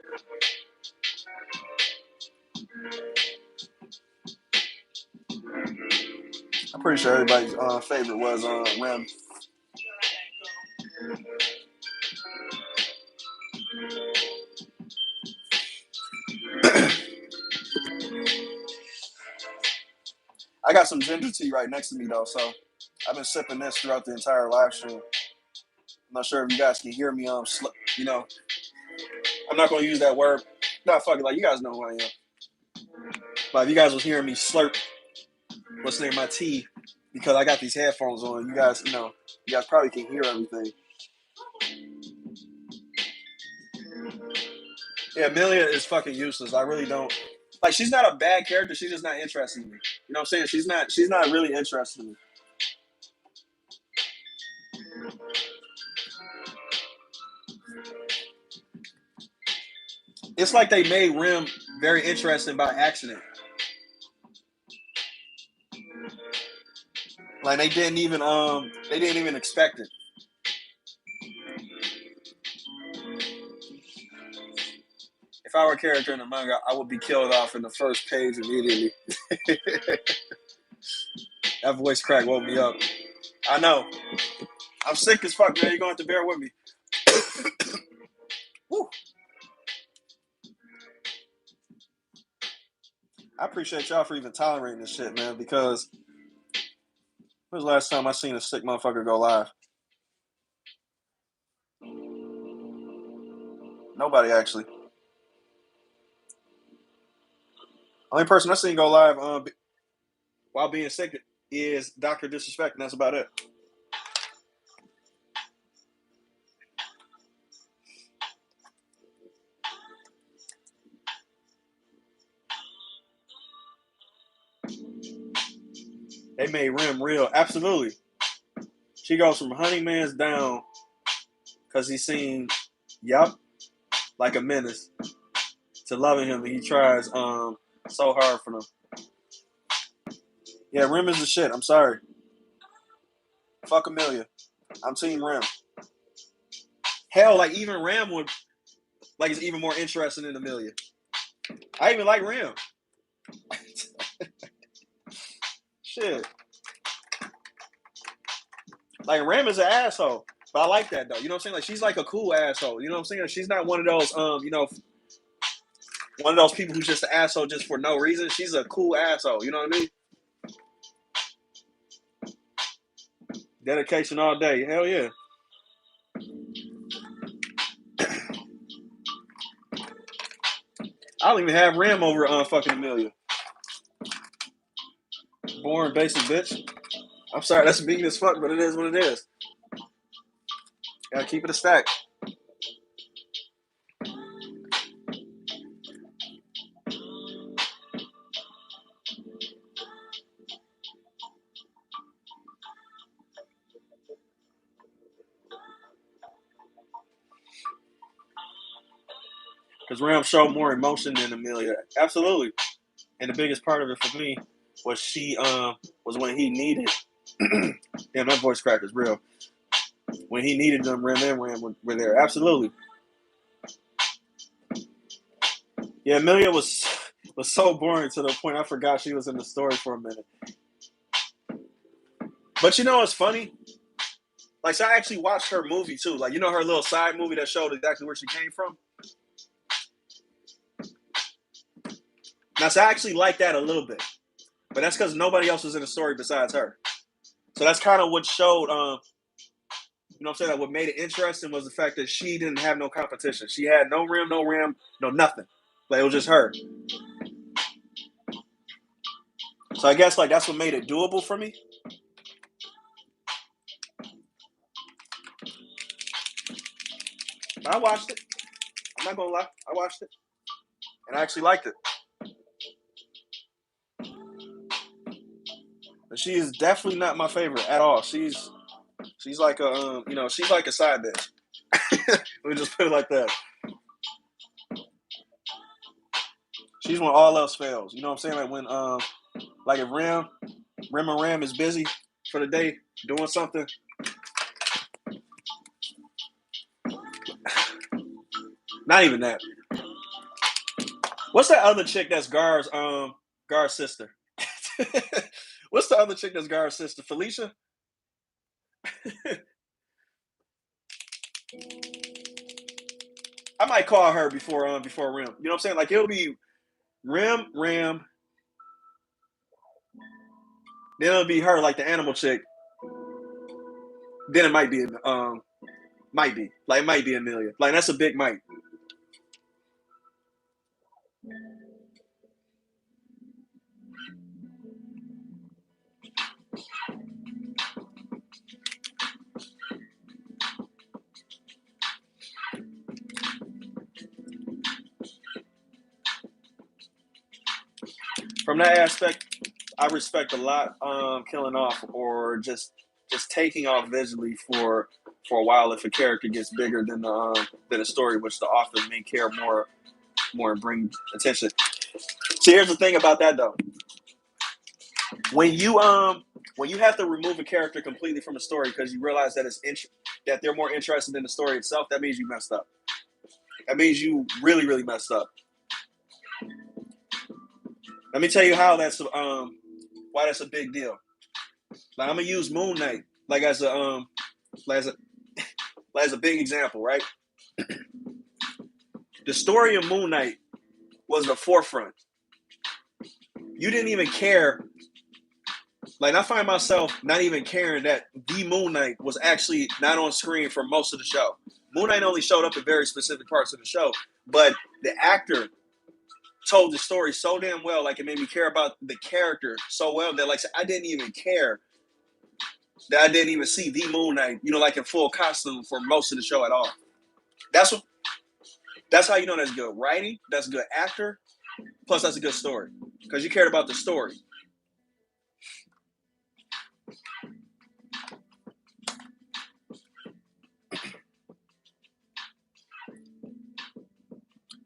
I'm pretty sure everybody's favorite was Rim. I got some ginger tea right next to me though, so I've been sipping this throughout the entire live stream. I'm not sure if you guys can hear me. You know, I'm not gonna use that word. Nah, fuck it. Like, you guys know who I am. But if you guys was hearing me slurp, what's the name of my tea, because I got these headphones on. You guys probably can hear everything. Yeah, Amelia is fucking useless. I really don't like. She's not a bad character. She's just not interested in me. You know what I'm saying? She's not really interested in me. It's like they made Rim very interesting by accident. Like they didn't even expect it. If I were a character in the manga, I would be killed off in the first page immediately. That voice crack woke me up. I know. I'm sick as fuck, man. You're going to have to bear with me. Woo. I appreciate y'all for even tolerating this shit, man, because when was the last time I seen a sick motherfucker go live? Nobody actually. Only person I seen go live while being sick is Doctor Disrespect, and that's about it. They made Rim real. Absolutely. She goes from hunting man's down because he seemed, yup, like a menace to loving him, and he tries so hard for them. Yeah, Rim is the shit. I'm sorry. Fuck Amelia. I'm team Rim. Hell, like even Ram would like is even more interesting than Amelia. I even like Rim. Shit. Like Ram is an asshole. But I like that though. You know what I'm saying? Like she's like a cool asshole. You know what I'm saying? She's not one of those one of those people who's just an asshole just for no reason. She's a cool asshole. You know what I mean? Dedication all day. Hell yeah. I don't even have Ram over fucking Amelia. Boring basic bitch. I'm sorry, that's mean as fuck, but it is what it is. Gotta keep it a stack. Because Ram showed more emotion than Amelia. Absolutely. And the biggest part of it for me was she was when he needed damn that voice crack is real. When he needed them, Ram and Ram were there. Absolutely. Yeah, Amelia was so boring to the point I forgot she was in the story for a minute. But you know what's funny? Like, so I actually watched her movie too. Like, you know her little side movie that showed exactly where she came from? Now, so I actually like that a little bit. But that's because nobody else was in the story besides her. So that's kind of what showed, you know what I'm saying? Like what made it interesting was the fact that she didn't have no competition. She had no rim, no nothing. Like it was just her. So I guess like that's what made it doable for me. I watched it. I'm not gonna lie. I watched it. And I actually liked it. But she is definitely not my favorite at all. She's like a she's like a side bitch. Let me just put it like that. She's when all else fails. You know what I'm saying? Like when like if Ram is busy for the day doing something. Not even that. What's that other chick that's Gar's sister? What's the other chick that's Gar's sister? Felicia? I might call her before Rim. You know what I'm saying? Like it'll be Rim, then it'll be her, like the animal chick. Then it might be it might be Amelia. Like that's a big might. From that aspect, I respect a lot killing off or just taking off visually for a while if a character gets bigger than a story, which the author may care more and bring attention. So here's the thing about that though. When you have to remove a character completely from a story because you realize that that they're more interested in the story itself, that means you messed up. That means you really, really messed up. Let me tell you how that's why that's a big deal. Like I'm gonna use Moon Knight like as as a as a big example, right? The story of Moon Knight was the forefront. You didn't even care. Like I find myself not even caring that the Moon Knight was actually not on screen for most of the show. Moon Knight only showed up in very specific parts of the show, but the actor told the story so damn well, like it made me care about the character so well that like I didn't even care that I didn't even see the Moon Knight, like in full costume for most of the show at all. That's how you know that's good writing, that's good actor, plus that's a good story because you cared about the story.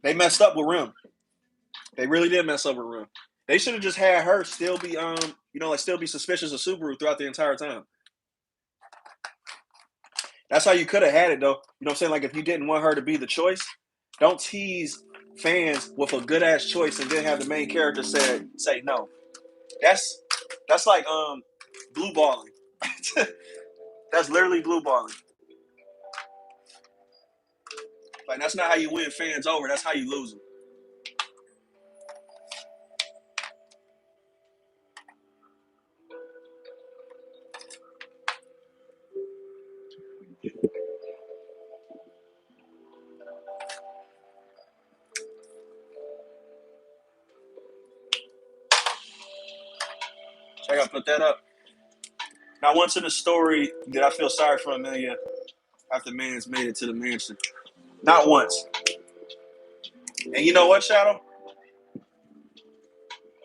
They messed up with Rim. They really did mess up with Rim. They should have just had her still be still be suspicious of Subaru throughout the entire time. That's how you could have had it, though. You know what I'm saying? Like, if you didn't want her to be the choice, don't tease fans with a good-ass choice and then have the main character say no. That's like blue balling. That's literally blue balling. Like, that's not how you win fans over. That's how you lose them. So I gotta put that up. Now, once in the story, did I feel sorry for Amelia after Mans made it to the mansion? Not once. And you know what, Shadow?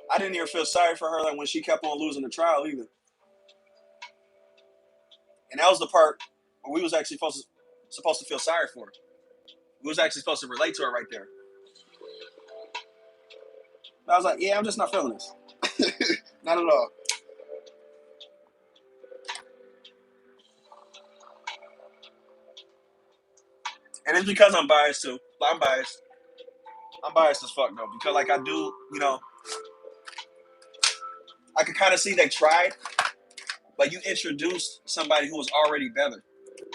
I didn't even feel sorry for her like when she kept on losing the trial either. And that was the part where we was actually supposed to feel sorry for her. We was actually supposed to relate to her right there. But I was like, yeah, I'm just not feeling this. Not at all. And it's because I'm biased too. I'm biased. I'm biased as fuck though. Because like I do, I could kind of see they tried, but you introduced somebody who was already better.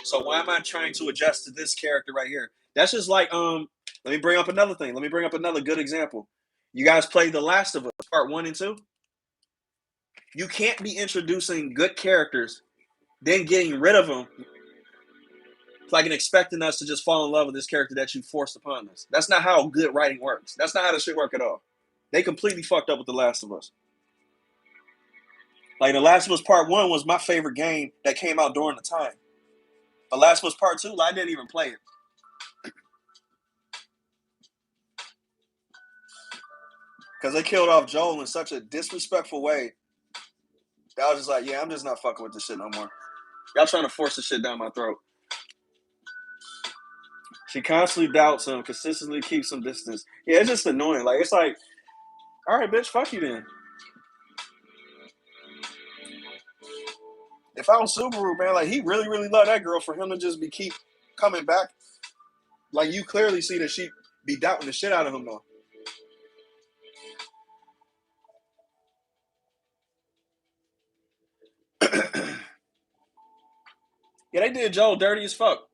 So why am I trying to adjust to this character right here? That's just like let me bring up another thing. Let me bring up another good example. You guys played The Last of Us, part 1 and 2. You can't be introducing good characters, then getting rid of them, like and expecting us to just fall in love with this character that you forced upon us. That's not how good writing works. That's not how this shit work at all. They completely fucked up with The Last of Us. Like The Last of Us Part 1 was my favorite game that came out during the time. The Last of Us Part 2, I didn't even play it. Because they killed off Joel in such a disrespectful way that I was just like, yeah, I'm just not fucking with this shit no more. Y'all trying to force this shit down my throat. She constantly doubts him, consistently keeps him distance. Yeah, it's just annoying. Like, it's like, all right, bitch, fuck you then. If I was Subaru, man, like, he really, really loved that girl for him to just keep coming back. Like, you clearly see that she be doubting the shit out of him, though. Yeah, they did Joel dirty as fuck.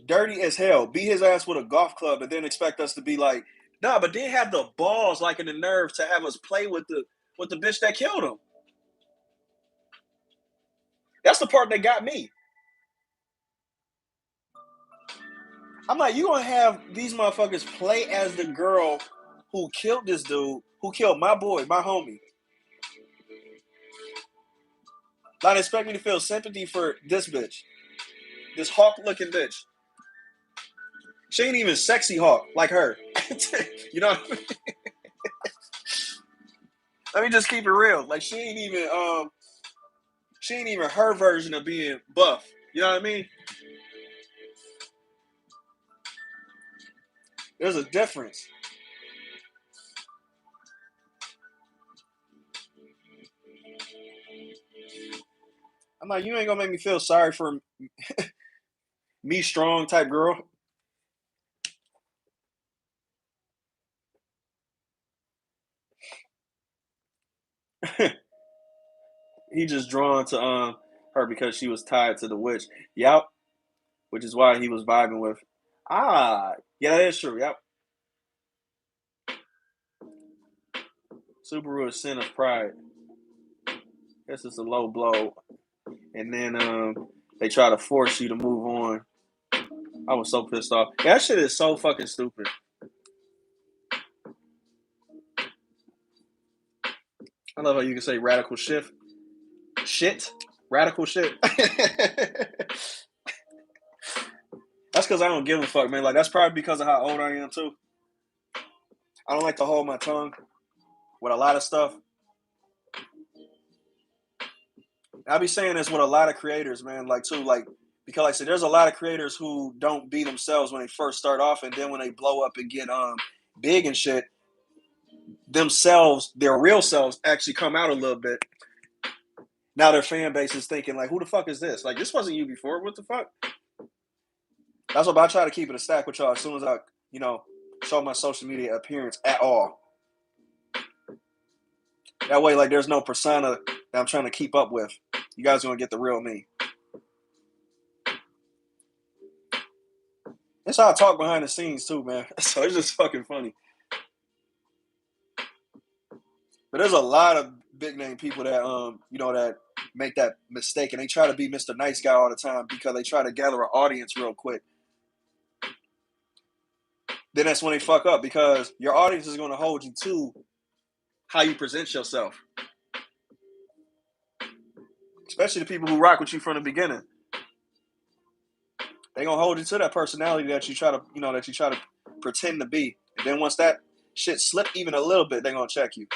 Dirty as hell. Beat his ass with a golf club and then expect us to be like, nah, but then have the balls, like, and the nerve to have us play with the bitch that killed him. That's the part that got me. I'm like, you gonna have these motherfuckers play as the girl who killed this dude, who killed my boy, my homie. Not expect me to feel sympathy for this bitch. This hawk-looking bitch. She ain't even sexy hawk like her. You know what I mean? Let me just keep it real. Like, she ain't even her version of being buff. You know what I mean? There's a difference. I'm like, you ain't gonna make me feel sorry for me strong type girl. He just drawn to her because she was tied to the witch. Yep. Which is why he was vibing with. Yeah, that is true. Yep. Subaru is sin of pride. This is a low blow. And then they try to force you to move on. I was so pissed off. That shit is so fucking stupid. I love how you can say radical shift. Shit. Radical shit. That's because I don't give a fuck, man. Like, that's probably because of how old I am, too. I don't like to hold my tongue with a lot of stuff. I be saying this with a lot of creators, man. Like, too, like, because like I said, there's a lot of creators who don't be themselves when they first start off, and then when they blow up and get big and shit, themselves, their real selves, actually come out a little bit. Now their fan base is thinking, like, who the fuck is this? Like, this wasn't you before. What the fuck? That's what I try to keep it a stack with y'all as soon as I, show my social media appearance at all. That way, like, there's no persona that I'm trying to keep up with. You guys are going to get the real me. That's how I talk behind the scenes, too, man. So it's just fucking funny. But there's a lot of big name people that, that make that mistake. And they try to be Mr. Nice Guy all the time because they try to gather an audience real quick. Then that's when they fuck up because your audience is going to hold you to how you present yourself. Especially the people who rock with you from the beginning. They going to hold you to that personality that you try to, pretend to be. And then once that shit slip even a little bit, they're going to check you.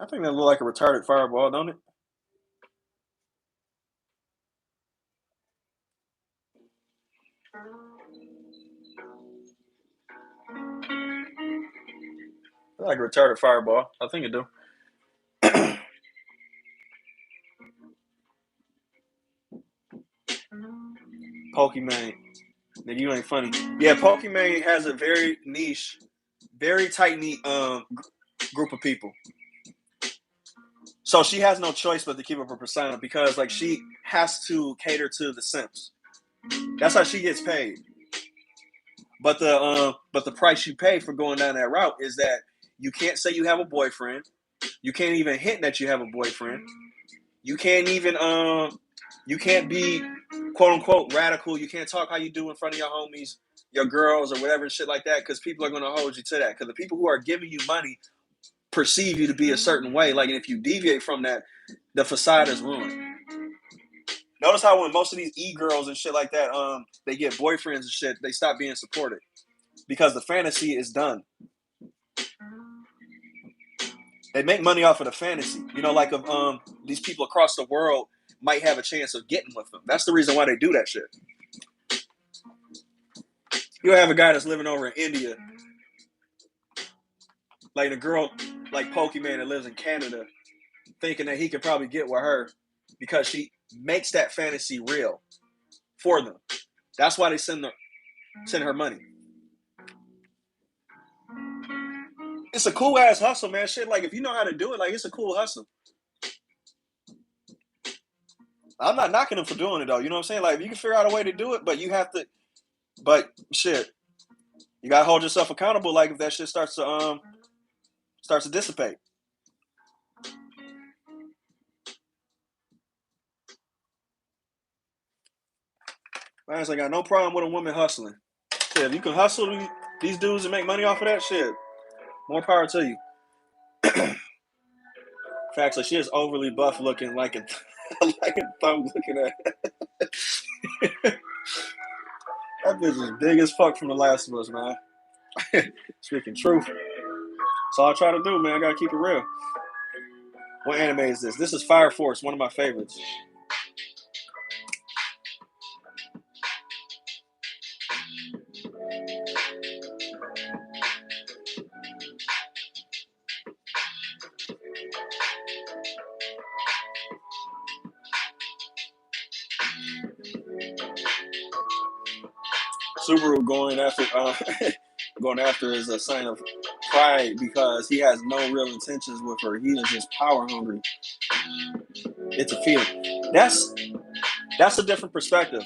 I think that look like a retarded fireball, don't it? Like a retarded fireball. I think it do. Pokemon. Nigga, you ain't funny. Yeah, Pokemon has a very niche, very tight-knit group of people. So she has no choice but to keep up her persona because, like, she has to cater to the simps. That's how she gets paid. But the price you pay for going down that route is that you can't say you have a boyfriend. You can't even hint that you have a boyfriend. You can't even you can't be quote unquote radical. You can't talk how you do in front of your homies, your girls, or whatever and shit like that, because people are going to hold you to that. Because the people who are giving you money perceive you to be a certain way. Like, and if you deviate from that, the facade is ruined. Notice how when most of these e-girls and shit like that, they get boyfriends and shit, they stop being supported because the fantasy is done. They make money off of the fantasy, like of these people across the world might have a chance of getting with them. That's the reason why they do that shit. You'll have a guy that's living over in India, like a girl like Pokemon that lives in Canada, thinking that he could probably get with her because she makes that fantasy real for them. That's why they send her money. It's a cool ass hustle, man. Shit, like if you know how to do it, like it's a cool hustle. I'm not knocking them for doing it though. You know what I'm saying? Like if you can figure out a way to do it, but you have to. But shit, you gotta hold yourself accountable. Like if that shit starts to dissipate. Man, I got no problem with a woman hustling. Yeah, if you can hustle these dudes and make money off of that shit, more power to you. Facts, like she is overly buff looking, like a thumb looking at. That bitch is big as fuck from The Last of Us, man. Speaking truth. That's all I try to do, man. I gotta keep it real. What anime is this? This is Fire Force, one of my favorites. Subaru going after is a sign of pride because he has no real intentions with her. He is just power hungry. It's a feeling. That's a different perspective.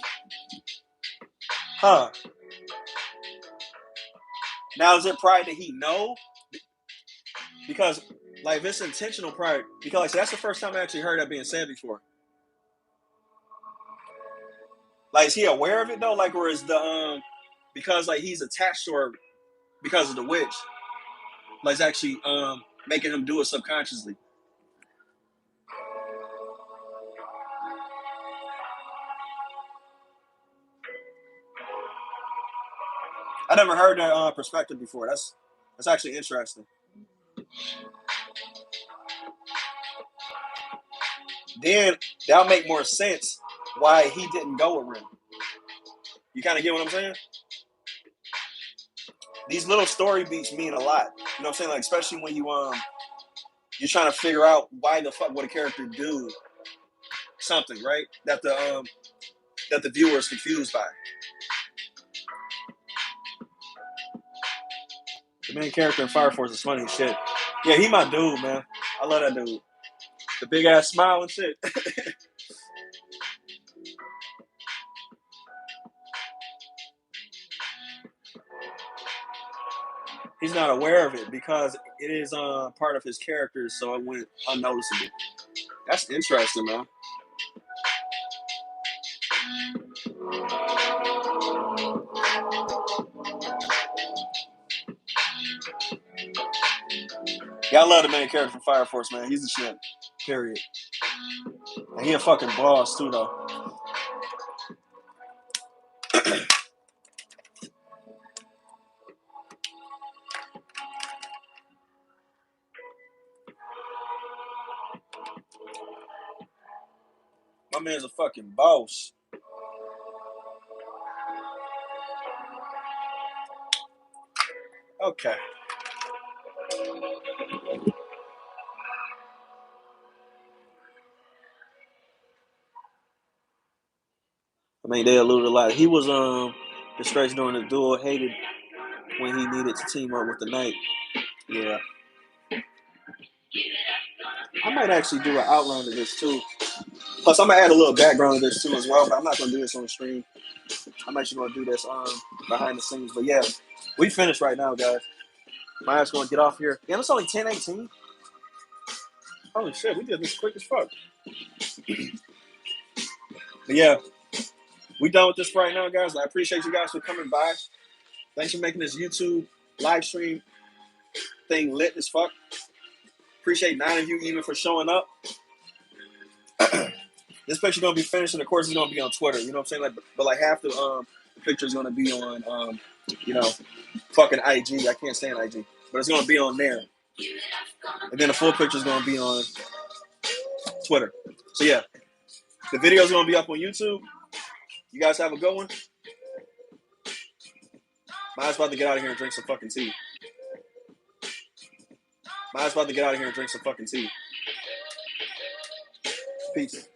Huh. Now, is it pride that he know? Because, like, if it's intentional pride, because like, that's the first time I actually heard that being said before. Like, is he aware of it though? Like, or is the because like he's attached to her because of the witch? Like, it's actually making him do it subconsciously. I never heard that perspective before. That's actually interesting. Then that'll make more sense why he didn't go with Ren. You kind of get what I'm saying? These little story beats mean a lot. You know what I'm saying? Like, especially when you're trying to figure out why the fuck would a character do something, right? That the viewer is confused by. The main character in Fire Force is funny as shit. Yeah, he my dude, man. I love that dude. The big ass smile and shit. He's not aware of it because it is part of his character, so it went unnoticeable. That's interesting, man. Yeah, I love the main character from Fire Force, man. He's the shit. Period. And he a fucking boss too, though. My man's a fucking boss. Okay. I mean, they alluded a lot. He was disgraced during the duel, hated when he needed to team up with the Knight. Yeah. I might actually do an outline of this too. Plus, I'm gonna add a little background to this too as well. But I'm not gonna do this on the stream. I'm actually gonna do this behind the scenes. But yeah, we finished right now, guys. My ass gonna get off here. Yeah, it's only 10:18. Holy shit, we did this quick as fuck. But yeah, we done with this right now, guys. I appreciate you guys for coming by. Thanks for making this YouTube live stream thing lit as fuck. Appreciate 9 of you even for showing up. This picture gonna be finished, and of course it's gonna be on Twitter. You know what I'm saying? Like, but like half the picture is gonna be on you know, fucking IG. I can't stand IG, but it's gonna be on there. And then the full picture is gonna be on Twitter. So yeah, the video is gonna be up on YouTube. You guys have a good one. Mine's about to get out of here and drink some fucking tea. Mine's about to get out of here and drink some fucking tea. Peace.